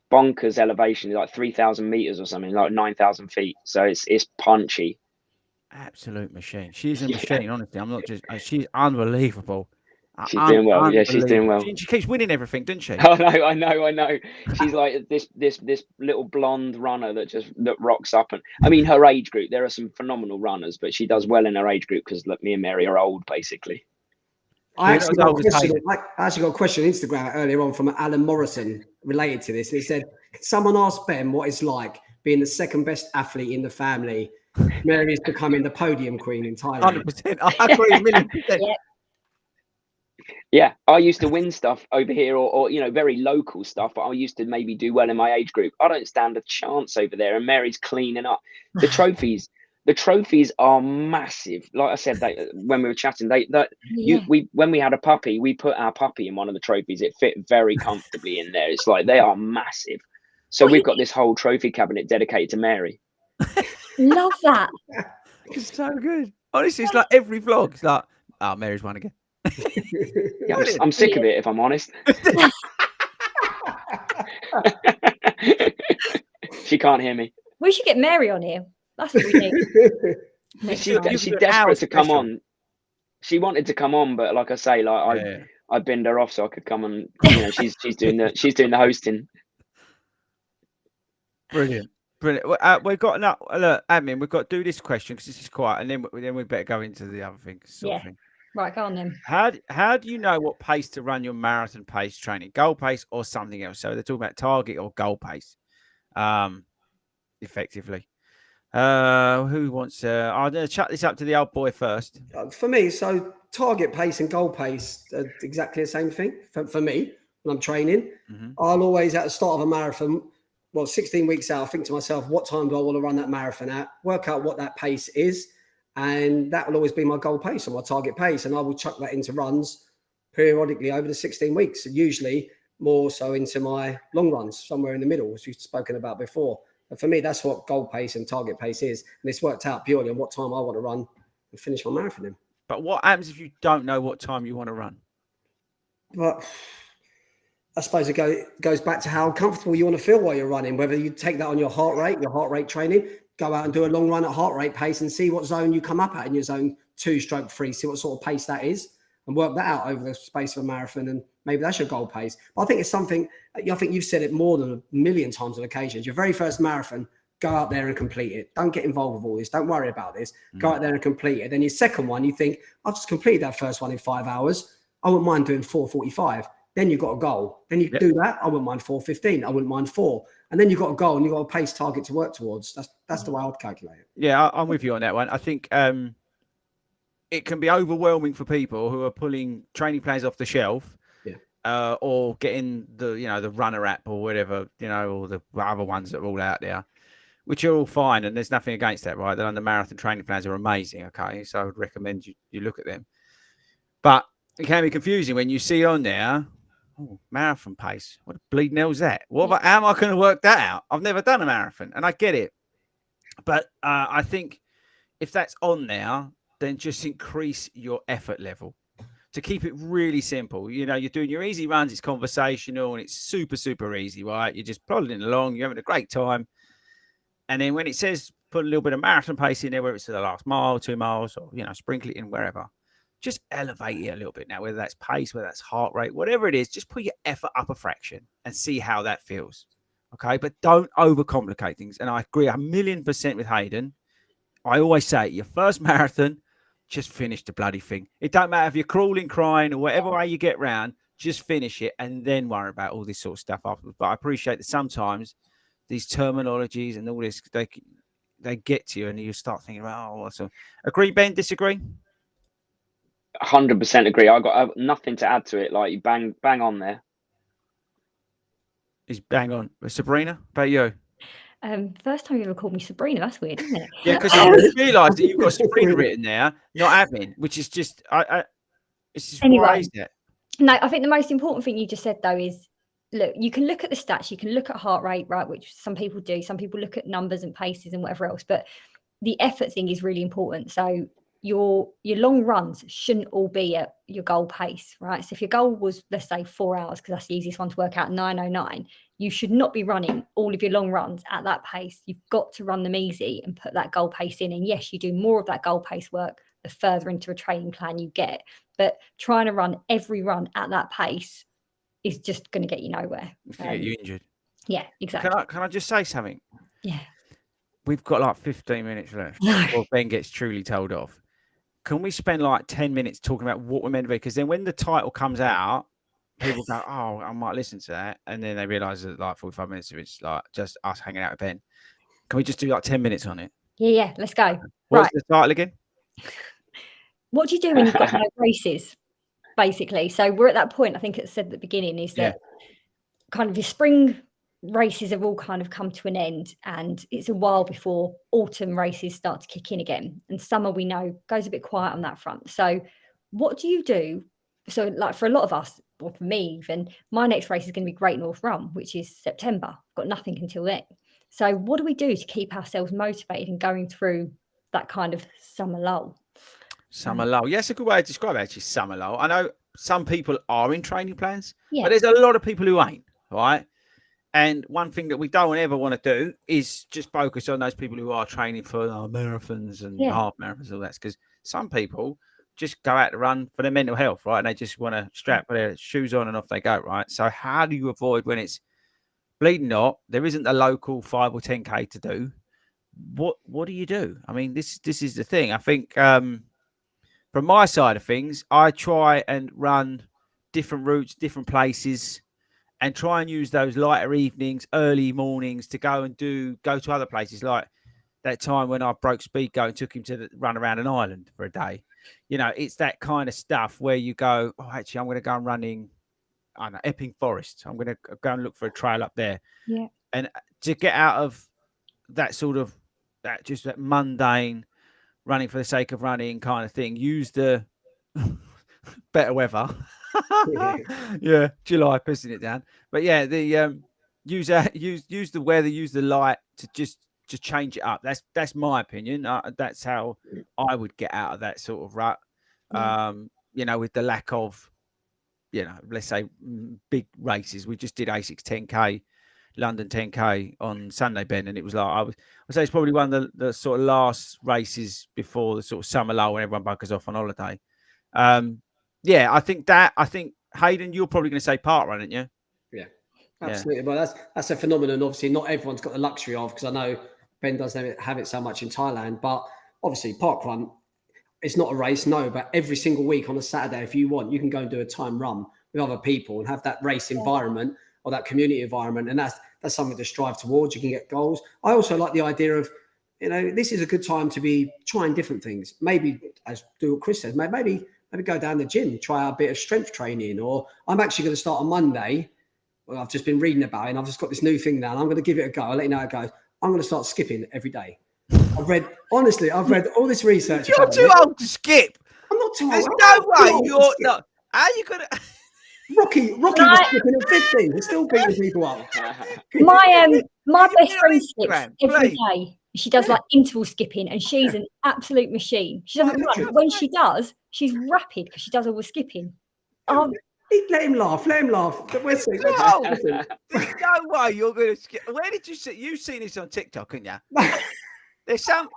bonkers elevation, like 3,000 meters or something, like 9,000 feet. So it's punchy. Absolute machine. She's a machine, honestly. I'm not just. She's unbelievable. She's doing well. Yeah, she's doing well. She keeps winning everything, doesn't she? Oh no, I know. She's like this little blonde runner that rocks up, and I mean, her age group. There are some phenomenal runners, but she does well in her age group because me and Mary are old, basically. I actually got a question on Instagram earlier on from Alan Morrison related to this. He said, "Someone asked Ben what it's like being the second best athlete in the family. Mary is becoming the podium queen in Thailand." 100%. I agree, 1,000,000%. Yeah, I used to win stuff over here, or very local stuff, but I used to maybe do well in my age group. I don't stand a chance over there, and Mary's cleaning up. The trophies are massive. Like I said, when we were chatting, when we had a puppy, we put our puppy in one of the trophies. It fit very comfortably in there. It's like, they are massive. So we've got this whole trophy cabinet dedicated to Mary. Love that. It's so good. Honestly, it's like every vlog. It's like, Mary's won again. Yeah, I'm sick of it, if I'm honest. She can't hear me. We should get Mary on here. That's what we need. She's desperate to come on. She wanted to come on, but like I say, like I binned her off so I could come on. You know, she's doing the hosting. Brilliant. We've got admin. We've got to do this question because this is quiet, and then we better go into the other thing. Sort of thing. Right, go on then. How do you know what pace to run your marathon pace training? Goal pace or something else? So they're talking about target or goal pace, effectively. Who wants? I'm going to chuck this up to the old boy first. For me, so target pace and goal pace are exactly the same thing. For me, when I'm training, I'll always at the start of a marathon. 16 weeks out, I think to myself, what time do I want to run that marathon at? Work out what that pace is. And that will always be my goal pace or my target pace. And I will chuck that into runs periodically over the 16 weeks, usually more so into my long runs, somewhere in the middle, as we've spoken about before. But for me, that's what goal pace and target pace is. And it's worked out purely on what time I want to run and finish my marathon in. But what happens if you don't know what time you want to run? But I suppose it goes back to how comfortable you want to feel while you're running, whether you take that on your heart rate training, go out and do a long run at heart rate pace and see what zone you come up at in your zone 2/3, see what sort of pace that is and work that out over the space of a marathon. And maybe that's your goal pace. But I think it's something, I think you've said it more than a million times on occasions. Your very first marathon, go out there and complete it. Don't get involved with all this. Don't worry about this. Go out there and complete it. Then your second one, you think, I've just completed that first one in 5 hours. I wouldn't mind doing 4:45. Then you've got a goal. Then you do that. I wouldn't mind 4:15. I wouldn't mind 4. And then you've got a goal and you've got a pace target to work towards. That's the way I would calculate it. Yeah, I'm with you on that one. I think it can be overwhelming for people who are pulling training plans off the shelf, or getting the runner app or whatever, or the other ones that are all out there, which are all fine. And there's nothing against that, right? The marathon training plans are amazing. Okay, so I would recommend you look at them. But it can be confusing when you see on there, marathon pace. What the bleeding hell's that? How am I going to work that out? I've never done a marathon, and I get it. But I think if that's on there, then just increase your effort level to keep it really simple. You're doing your easy runs. It's conversational and it's super, super easy, right? You're just plodding along. You're having a great time. And then when it says put a little bit of marathon pace in there, whether it's the last mile, 2 miles, or, sprinkle it in wherever, just elevate it a little bit now, whether that's pace, whether that's heart rate, whatever it is, just put your effort up a fraction and see how that feels. Okay. But don't overcomplicate things. And I agree 1,000,000% with Hayden. I always say your first marathon, just finish the bloody thing. It don't matter if you're crawling, crying, or whatever way you get round, just finish it and then worry about all this sort of stuff afterwards. But I appreciate that sometimes these terminologies and all this, they get to you and you start thinking, agree, Ben, disagree? 100% agree. I got nothing to add to it. Like you bang on there. He's bang on. Sabrina, about you? First time you ever called me Sabrina. That's weird, isn't it? Yeah, because I realised that you've got Sabrina written there, not admin, which is just it's just anyway. It. No, I think the most important thing you just said though is, look, you can look at the stats, you can look at heart rate, right, which some people do. Some people look at numbers and paces and whatever else, but the effort thing is really important. So your long runs shouldn't all be at your goal pace, right? So if your goal was, let's say 4 hours, because that's the easiest one to work out, 9:09, you should not be running all of your long runs at that pace. You've got to run them easy and put that goal pace in. And yes, you do more of that goal pace work the further into a training plan you get, but trying to run every run at that pace is just going to get you nowhere. It's going to get you injured. Yeah, exactly. Can I just say something? Yeah. We've got like 15 minutes left before Ben gets truly told off. Can we spend like 10 minutes talking about what we're meant to be? Because then when the title comes out, people go, oh, I might listen to that. And then they realise that like 45 minutes of it's like just us hanging out with Ben. Can we just do like 10 minutes on it? Yeah, let's go. What's the title again? What do you do when you've got no races, basically? So we're at that point, I think it said at the beginning, is that kind of your spring races have all kind of come to an end, and it's a while before autumn races start to kick in again. And summer, we know, goes a bit quiet on that front. So what do you do? So like for a lot of us, or for me even, my next race is going to be Great North Run, which is September. I've got nothing until then. So what do we do to keep ourselves motivated and going through that kind of summer lull? Summer lull. Yes, a good way to describe it, actually, summer lull. I know some people are in training plans, but there's a lot of people who ain't, right? And one thing that we don't ever want to do is just focus on those people who are training for marathons and half marathons, all that. Because some people just go out to run for their mental health, right? And they just want to strap their shoes on and off they go, right? So how do you avoid when it's bleeding not? There isn't a local 5 or 10K to do. What do you do? I mean, this is the thing. I think from my side of things, I try and run different routes, different places, and try and use those lighter evenings, early mornings to go to other places. Like that time when I broke Speedgo and took him to run around an island for a day. You know, it's that kind of stuff where you go, oh, actually, I'm going to go and running, I don't know, Epping Forest. I'm going to go and look for a trail up there. Yeah. And to get out of that sort of that mundane running for the sake of running kind of thing, use the better weather. Yeah, July pissing it down. But yeah, the use the weather, use the light to change it up. That's my opinion. That's how I would get out of that sort of rut. You know, with the lack of, you know, let's say big races. We just did A6 10K, London 10K on Sunday, Ben, and it was like I would say it's probably one of the sort of last races before the sort of summer lull when everyone buggers off on holiday. Yeah, I think Hayden, you're probably going to say park run, aren't you? Yeah, absolutely. Yeah. Well, that's a phenomenon. Obviously, not everyone's got the luxury of, because I know Ben doesn't have it so much in Thailand. But obviously, park run, it's not a race, no. But every single week on a Saturday, if you want, you can go and do a time run with other people and have that race environment or that community environment, and that's something to strive towards. You can get goals. I also like the idea of, you know, this is a good time to be trying different things. Maybe, as do what Chris says, maybe go down the gym, try out a bit of strength training. Or I'm actually going to start on Monday. Well, I've just been reading about it and I've just got this new thing now and I'm going to give it a go. I'll let you know how it goes. I'm going to start skipping every day. I've read all this research. You're too old to skip. I'm not too old. There's no way you're not. How are you going to... Rocky was skipping at 15. He's still beating people up. My best friend skips every day. She does like interval skipping and she's an absolute machine. She doesn't run, but when she does, she's rapid because she does all the skipping. Let him laugh. We'll see. There's no way you're going to skip. Where did you see? You've seen this on TikTok, haven't you? There's some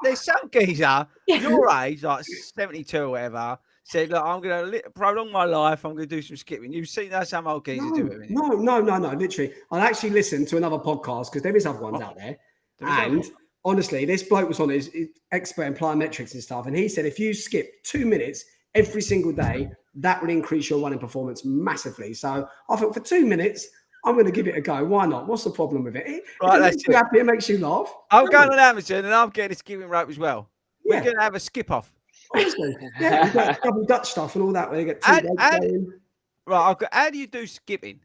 geezer your age, like 72 or whatever, said, look, I'm going to prolong my life. I'm going to do some skipping. You've seen that some old geezer do it. No. Literally, I actually listened to another podcast because there is other ones out there. And honestly, this bloke was on his expert in plyometrics and stuff. And he said, if you skip 2 minutes every single day, that will increase your running performance massively. So I thought for 2 minutes, I'm going to give it a go. Why not? What's the problem with it? Right, it makes you happy, it makes you laugh. I'm going on Amazon and I'm getting a skipping rope as well. We're going to have a skip off. Honestly, yeah, you got double Dutch stuff and all that. Where you get right, how do you do skipping?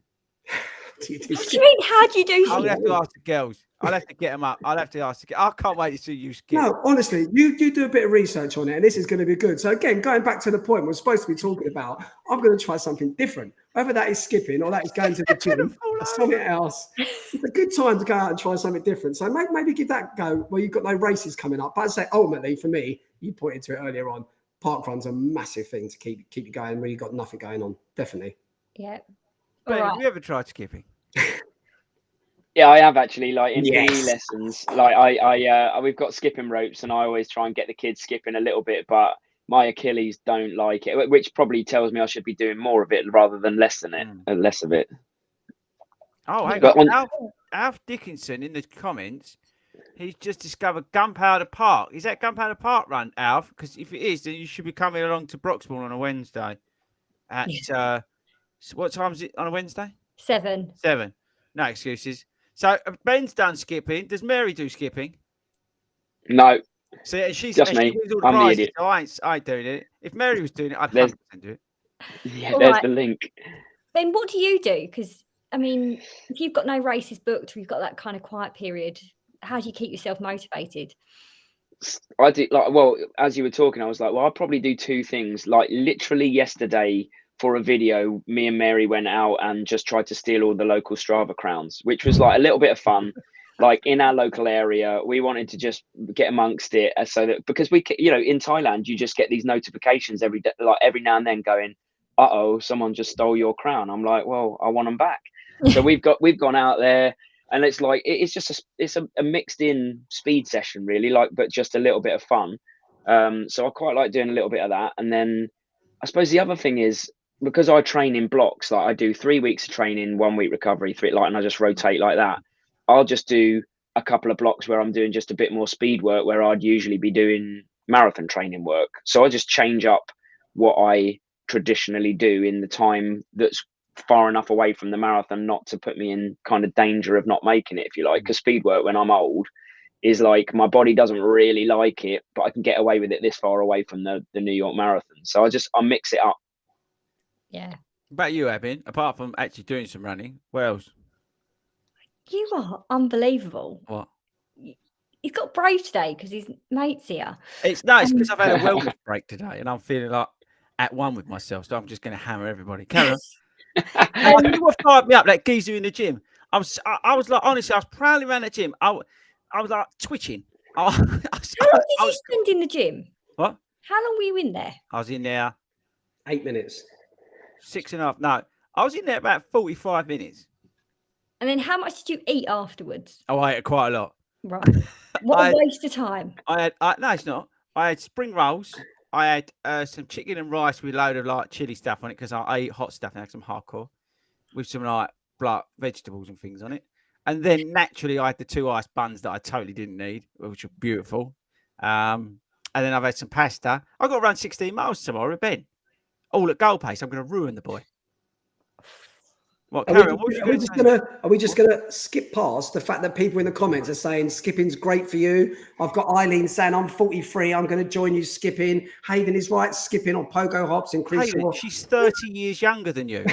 What do you mean? How do you do? I'll have to ask the girls. I'll have to get them up. I'll have to ask. I can't wait to see you skip. No, honestly, you do a bit of research on it, and this is going to be good. So again, going back to the point we're supposed to be talking about, I'm going to try something different. Whether that is skipping or that is going to the gym or something else, it's a good time to go out and try something different. So maybe give that a go where you've got no races coming up. But I'd say ultimately, for me, you pointed to it earlier on, park run's a massive thing to keep you going when you've got nothing going on. Definitely. Yeah. Ben, have you ever tried skipping? Yeah, I have actually. Like in PE lessons, like I we've got skipping ropes, and I always try and get the kids skipping a little bit, but my Achilles don't like it, which probably tells me I should be doing more of it rather than less of it. Oh, hang on. Alf Dickinson in the comments, he's just discovered Gunpowder Park. Is that Gunpowder Park run, Alf? Because if it is, then you should be coming along to Broxbourne on a Wednesday. At what time is it on a Wednesday? 7. 7. No excuses. So Ben's done skipping. Does Mary do skipping? No. So she's just me. I'm the idiot. So I ain't doing it. If Mary was doing it, I'd 100% do it. Yeah, there's the link. Ben, what do you do? Because I mean, if you've got no races booked or you've got that kind of quiet period, how do you keep yourself motivated? I do as you were talking, I was like, well, I'll probably do 2 things. Like literally yesterday, for a video, me and Mary went out and just tried to steal all the local Strava crowns, which was like a little bit of fun. Like in our local area, we wanted to just get amongst it, so that because we, in Thailand, you just get these notifications every day, like every now and then, going, "Uh-oh, someone just stole your crown." I'm like, well, I want them back. So we've gone out there. And it's like it's just a mixed in speed session really, like, but just a little bit of fun. So I quite like doing a little bit of that. And then I suppose the other thing is, because I train in blocks, like I do 3 weeks of training, 1 week recovery, and I just rotate like that. I'll just do a couple of blocks where I'm doing just a bit more speed work where I'd usually be doing marathon training work. So I just change up what I traditionally do in the time that's far enough away from the marathon not to put me in kind of danger of not making it, if you like. Because speed work when I'm old is like, my body doesn't really like it, but I can get away with it this far away from the New York Marathon. So I mix it up. Yeah. What about you, Abin? Apart from actually doing some running, what else? You are unbelievable. What? He's got brave today because his mate's here. It's nice because I've had a wellness break today and I'm feeling like at one with myself. So I'm just going to hammer everybody. Carry on. Oh, you know what fired me up? That geezer in the gym. I was like, honestly, I was proudly around the gym. I was like twitching. How long did you spend in the gym? What? How long were you in there? I was in there 8 minutes. 6.5. No, I was in there about 45 minutes. And then how much did you eat afterwards? Oh, I ate quite a lot. Right. What a waste of time. No, it's not. I had spring rolls. I had some chicken and rice with a load of like chili stuff on it because I eat hot stuff and I had some hardcore with some like vegetables and things on it. And then naturally I had the 2 ice buns that I totally didn't need, which were beautiful. And then I've had some pasta. I've got to run 16 miles tomorrow at Ben. All at goal pace. I'm going to ruin the boy. What, Karen, are we just gonna skip past the fact that people in the comments are saying skipping's great for you? I've got Eileen saying I'm 43. I'm going to join you skipping. Hayden is right, skipping on pogo hops. Hayden, she's 30 years younger than you.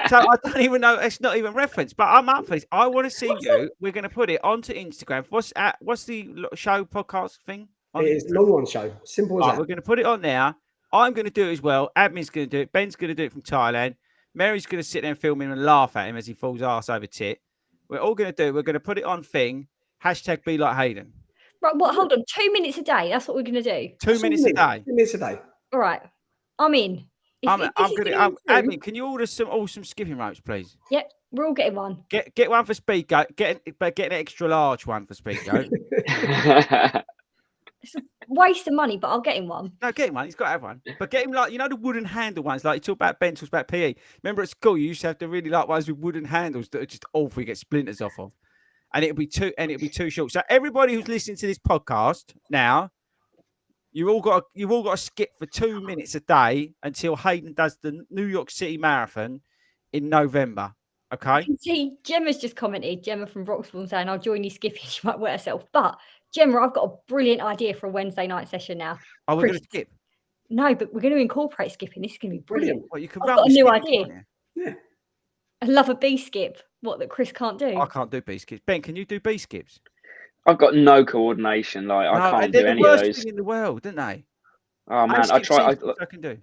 So I don't even know. It's not even reference. But I'm up for this. I want to see you. We're going to put it onto Instagram. What's the show podcast thing? It is Long Run Show. Simple as that. We're going to put it on there. I'm going to do it as well. Admin's going to do it. Ben's going to do it from Thailand. Mary's going to sit there and film him and laugh at him as he falls arse over tit. We're all going to do. We're going to put it on thing. # be like Hayden. Right. What? Hold on. 2 minutes a day. That's what we're going to do. 2 minutes a day. 2 minutes a day. All right. I'm in. Admin, can you order some awesome skipping ropes, please? Yep. We're all getting one. Get one for Speed Goat. Get an extra large one for Speed Goat. It's a waste of money, but I'll get him one. No, get him one. He's got to have one. But get him like, you know, the wooden handle ones. Like you talk about Ben, talks about PE. Remember at school, you used to have to really like ones with wooden handles that are just awful. You get splinters off of, and it'll be too short. So everybody who's listening to this podcast now, you've all got to skip for 2 minutes a day until Hayden does the New York City Marathon in November. Okay. You can see Gemma's just commented. Gemma from Roxbourne saying, "I'll join you skipping." She might wet herself, but Gemma, I've got a brilliant idea for a Wednesday night session now. Oh, we're going to skip? No, but we're going to incorporate skipping. This is going to be brilliant. Well, you can I've got a new idea. Yeah. I love a B skip. What that Chris can't do. I can't do B skips. Ben, can you do B skips? I've got no coordination. Like I can't do any of those. They're the worst thing in the world, didn't they? Oh man, I can do.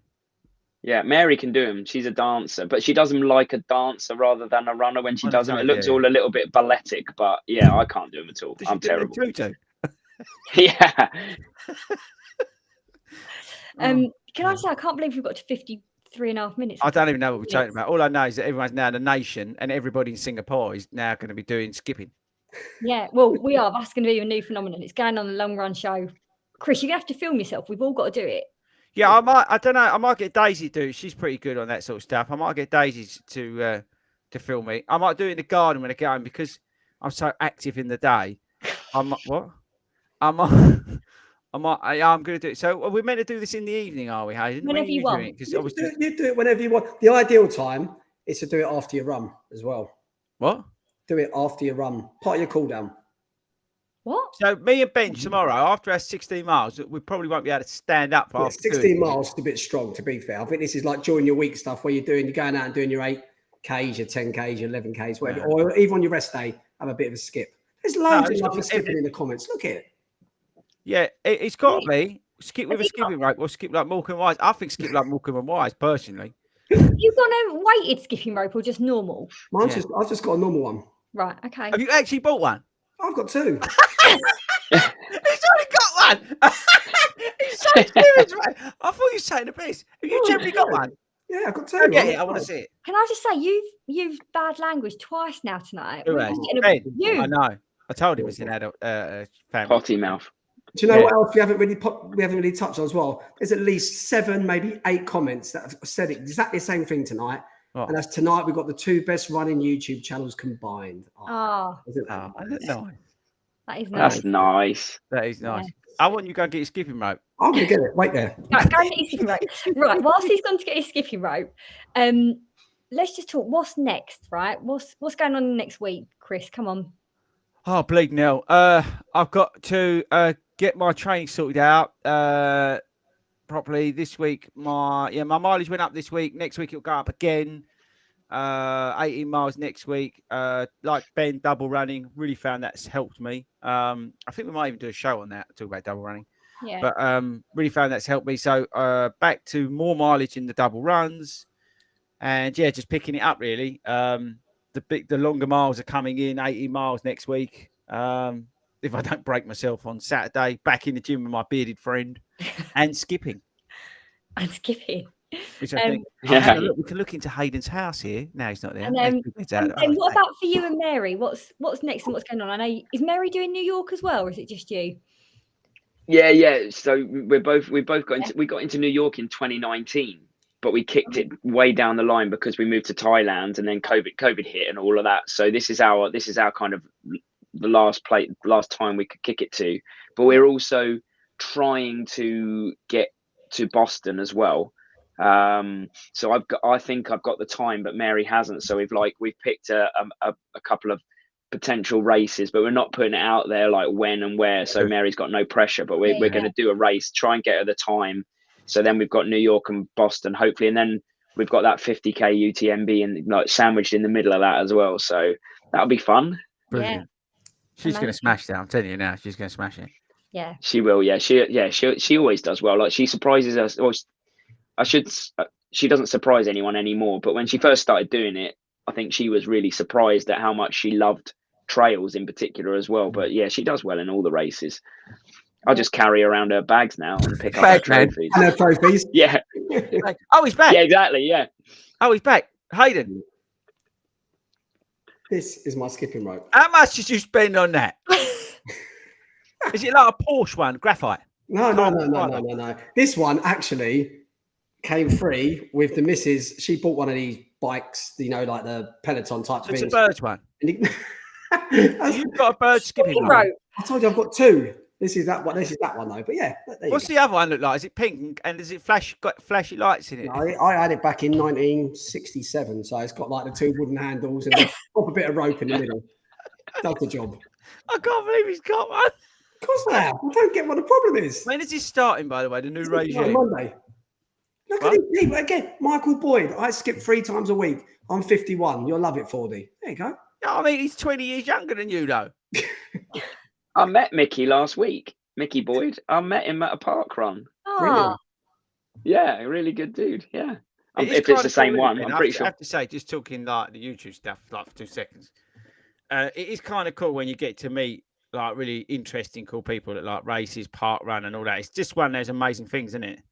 Yeah, Mary can do them. She's a dancer, but she does them like a dancer rather than a runner when she does them. It looks all a little bit balletic, but yeah, I can't do them at all. I'm terrible. Yeah. Can I say, I can't believe we've got to 53.5 minutes. I don't even know what we're talking about. All I know is that everyone's now in the nation and everybody in Singapore is now going to be doing skipping. Yeah, well, we are. That's going to be a new phenomenon. It's going on the Long Run Show. Chris, you're going to have to film yourself. We've all got to do it. Yeah, I don't know. I might get Daisy to do it. She's pretty good on that sort of stuff. I might get Daisy to film me. I might do it in the garden when I get home because I'm so active in the day. I'm going to do it. So we're meant to do this in the evening, are we, Hayden? Whenever you want. You do it whenever you want. The ideal time is to do it after your run as well. What? Do it after your run. Part of your cool down. What? So me and Ben tomorrow, after our 16 miles, we probably won't be able to stand up for 16 miles is a bit strong, to be fair. I think this is like during your week stuff where you're going out and doing your 8Ks, your 10Ks, your 11Ks, whatever. Yeah. Or even on your rest day, have a bit of a skip. There's loads of lovely skipping in the comments. Look at it. Yeah, it's got to be skip with a skipping rope or skip like Morecambe and Wise. I think skip like Morecambe and Wise, personally. You got a weighted skipping rope or just normal? I've just got a normal one. Right, okay. Have you actually bought one? I've got two. He's already got one. He's so serious, right? I thought you were saying the piss. Have you generally got one? Yeah, I got two. Go get it. I want to see it. Can I just say you've used bad language twice now tonight? Who We're has? just Ben. you. I know. I told him it's an adult family. Potty mouth. Do you know Yeah. what else we haven't really touched on as well? There's at least 7, maybe 8 comments that have said exactly the same thing tonight. What? And that's tonight we've got the 2 best running YouTube channels combined. Isn't that I look nice. That is nice. That's nice. That is nice. Yeah. I want you to go and get your skipping rope. I'm going to get it. Wait there. Right, go and get your skipping rope. Right, whilst he's gone to get his skipping rope, let's just talk. What's next, right? What's going on next week, Chris? Come on. Oh, bleeding hell. I've got to get my training sorted out properly this week. My mileage went up this week. Next week it'll go up again. 18 miles next week. Like Ben, double running. Really found that's helped me. I think we might even do a show on that, talk about double running. Yeah. But really found that's helped me. So back to more mileage in the double runs. And yeah, just picking it up really. The longer miles are coming in, 18 miles next week. If I don't break myself on Saturday, back in the gym with my bearded friend and skipping. And skipping. Which I think we can look into Hayden's house here. No, he's not there. And what about for you and Mary? What's next and what's going on? I know is Mary doing New York as well, or is it just you? Yeah. So we both got into New York in 2019. But we kicked it way down the line because we moved to Thailand and then COVID hit and all of that. So this is our kind of the last time we could kick it to. But we're also trying to get to Boston as well. So I think I've got the time, but Mary hasn't. So we've picked a couple of potential races, but we're not putting it out there like when and where. So Mary's got no pressure, but we're going to do a race, try and get her the time. So then we've got New York and Boston, hopefully, and then we've got that 50k UTMB and like sandwiched in the middle of that as well. So that'll be fun. Brilliant. Yeah. She's going to smash that. I'm telling you now, she's going to smash it. Yeah, she will. Yeah, she always does well. Like she surprises us. Or she doesn't surprise anyone anymore. But when she first started doing it, I think she was really surprised at how much she loved trails in particular as well. But yeah, she does well in all the races. I'll just carry around her bags now and pick up her trophies. And her trophies. Yeah. Oh, he's back. Yeah, exactly. Yeah. Oh, he's back. Hayden. This is my skipping rope. How much did you spend on that? Is it like a Porsche one, graphite? No. This one actually came free with the missus. She bought one of these bikes, like the Peloton type things. It's a bird's one. You've got a bird skipping rope. I told you I've got 2. This is that one. This is that one though. But yeah. What's the other one look like? Is it pink and does it got flashy lights in it? No, I had it back in 1967, so it's got like the 2 wooden handles and a bit of rope in the middle. Does the job. I can't believe he's got one. Of course now. I don't get what the problem is. When is this starting, by the way? The new regime. Monday. Look at it again. Michael Boyd. I skip 3 times a week. I'm 51. You'll love it, FORDY. There you go. I mean, he's 20 years younger than you, though. I met Mickey last week. Mickey Boyd. I met him at a park run. Oh. Yeah, a really good dude. Yeah. If it's the same one, I'm pretty sure. I have to say, just talking like the YouTube stuff, like for 2 seconds, it is kind of cool when you get to meet like really interesting, cool people that like races, park run, and all that. It's just one of those amazing things, isn't it?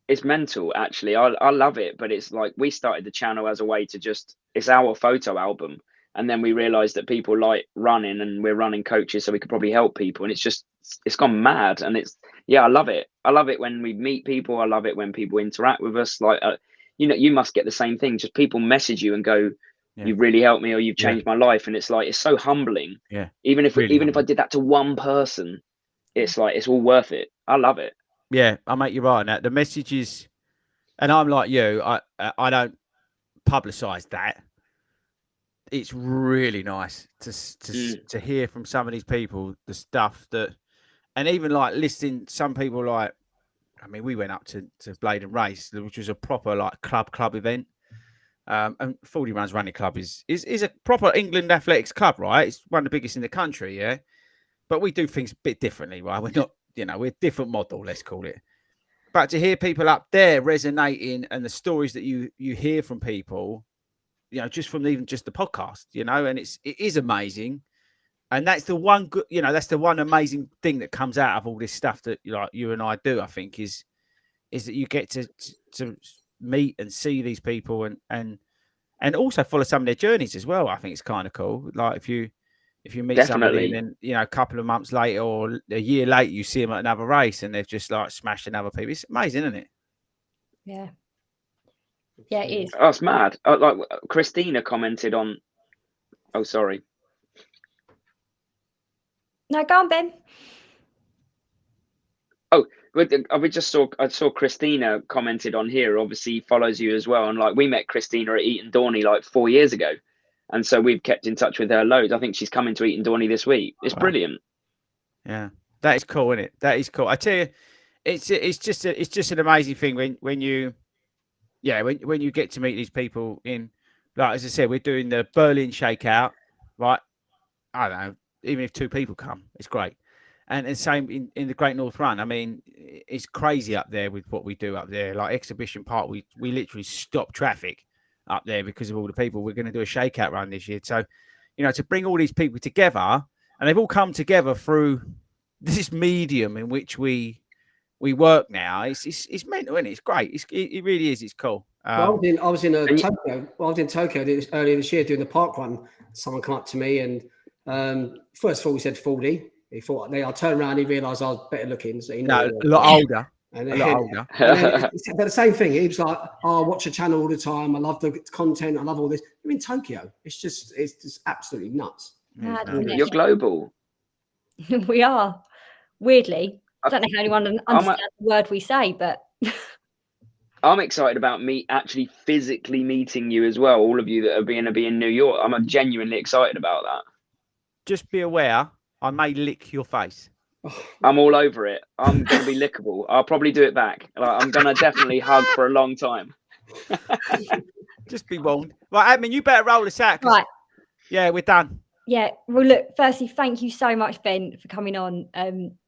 It's mental, actually. I love it, but it's like we started the channel as a way to it's our photo album. And then we realized that people like running and we're running coaches, so we could probably help people. And it's gone mad. And I love it. I love it when we meet people. I love it when people interact with us. Like, you must get the same thing. Just people message you and go, you've really helped me, or you've changed my life. And it's like, it's so humbling. Yeah. Even if I did that to one person, it's like, it's all worth it. I love it. Yeah, I make you right on that. The messages, and I'm like you, I don't publicize that. It's really nice to hear from some of these people the stuff that, and even like listening some people like, I mean, we went up to Blade and Race, which was a proper like club event. And 40 Runs Running Club is a proper England athletics club, right? It's one of the biggest in the country, yeah. But we do things a bit differently, right? We're not, we're a different model, let's call it. But to hear people up there resonating and the stories that you hear from people, just from even just the podcast, and it is amazing. And that's the one good, that's the one amazing thing that comes out of all this stuff that you and I do, I think, is that you get to meet and see these people and also follow some of their journeys as well. I think it's kind of cool. Like if you meet somebody and then, you know, a couple of months later or a year later, you see them at another race and they've just like smashed another people. It's amazing, isn't it? Yeah. Yeah, it is. Oh, it's mad. Like Christina commented on. Oh, sorry. No, go on, Ben. Oh, I saw Christina commented on here. Obviously, follows you as well, and like we met Christina at Eton Dorney like 4 years ago, and so we've kept in touch with her loads. I think she's coming to Eton Dorney this week. It's brilliant. Yeah, that is cool, isn't it? That is cool. I tell you, it's just an amazing thing when you get to meet these people in, like as I said, we're doing the Berlin Shakeout, right? I don't know, even if 2 people come, it's great. And same in the Great North Run. I mean, it's crazy up there with what we do up there. Like Exhibition Park, we literally stop traffic up there because of all the people. We're going to do a shakeout run this year. So, you know, to bring all these people together, and they've all come together through this medium in which we work now. It's mental, isn't it? It's great. It really is. It's cool. Well, I was in Tokyo. Well, I was in Tokyo earlier this year doing the park run. Someone come up to me and first of all, he said FORDY. He thought I turned around, he realised I was better looking. So he a lot older. And then but the same thing. He was like, "Oh, I watch the channel all the time. I love the content. I love all this." I'm in Tokyo. It's just absolutely nuts. You're global. We are. Weirdly, I don't know how anyone understands the word we say, but I'm excited about actually physically meeting you as well. All of you that are going to be in New York. I'm genuinely excited about that. Just be aware, I may lick your face. I'm all over it. I'm going to be lickable. I'll probably do it back. I'm going to definitely hug for a long time. Just be warned. Right, Admin, you better roll us out. Right. Yeah, we're done. Yeah. Well, look, firstly, thank you so much, Ben, for coming on.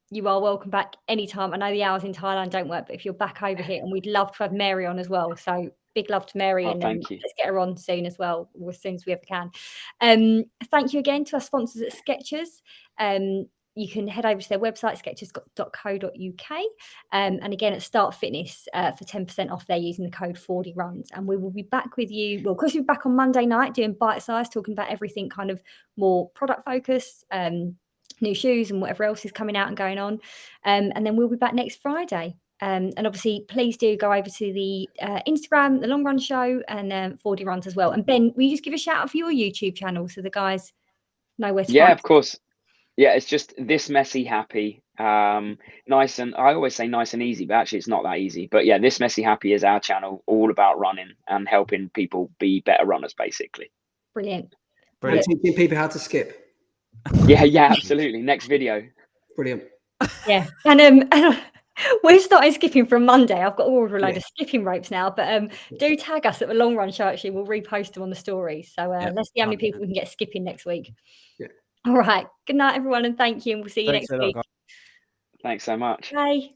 You are welcome back anytime. I know the hours in Thailand don't work, but if you're back over here, and we'd love to have Mary on as well. So big love to Mary, and thank you. Let's get her on soon as well, or as soon as we ever can. Thank you again to our sponsors at Skechers. You can head over to their website, skechers.co.uk. And again, at Start Fitness for 10% off, they're using the code FORDY runs. And we will be back with you. Well, of course, we'll be back on Monday night doing Bite Size, talking about everything kind of more product focused, new shoes and whatever else is coming out and going on. And then we'll be back next Friday. And obviously, please do go over to the Instagram, the Long Run Show, and FORDY Runs as well. And Ben, will you just give a shout out for your YouTube channel so the guys know where to find of course. Yeah, it's just This Messy Happy. Nice, and I always say nice and easy, but actually it's not that easy. But yeah, This Messy Happy is our channel, all about running and helping people be better runners, basically. Brilliant. And teaching people how to skip. Yeah, absolutely. Next video. Brilliant. Yeah, and we've started skipping from Monday. I've got to order a load of skipping ropes now, but do tag us at the Long Run Show. Actually, we'll repost them on the story. So let's see how many people we can get skipping next week. Yeah. All right. Good night, everyone, and thank you. And we'll see you next week. Thanks so much. Bye.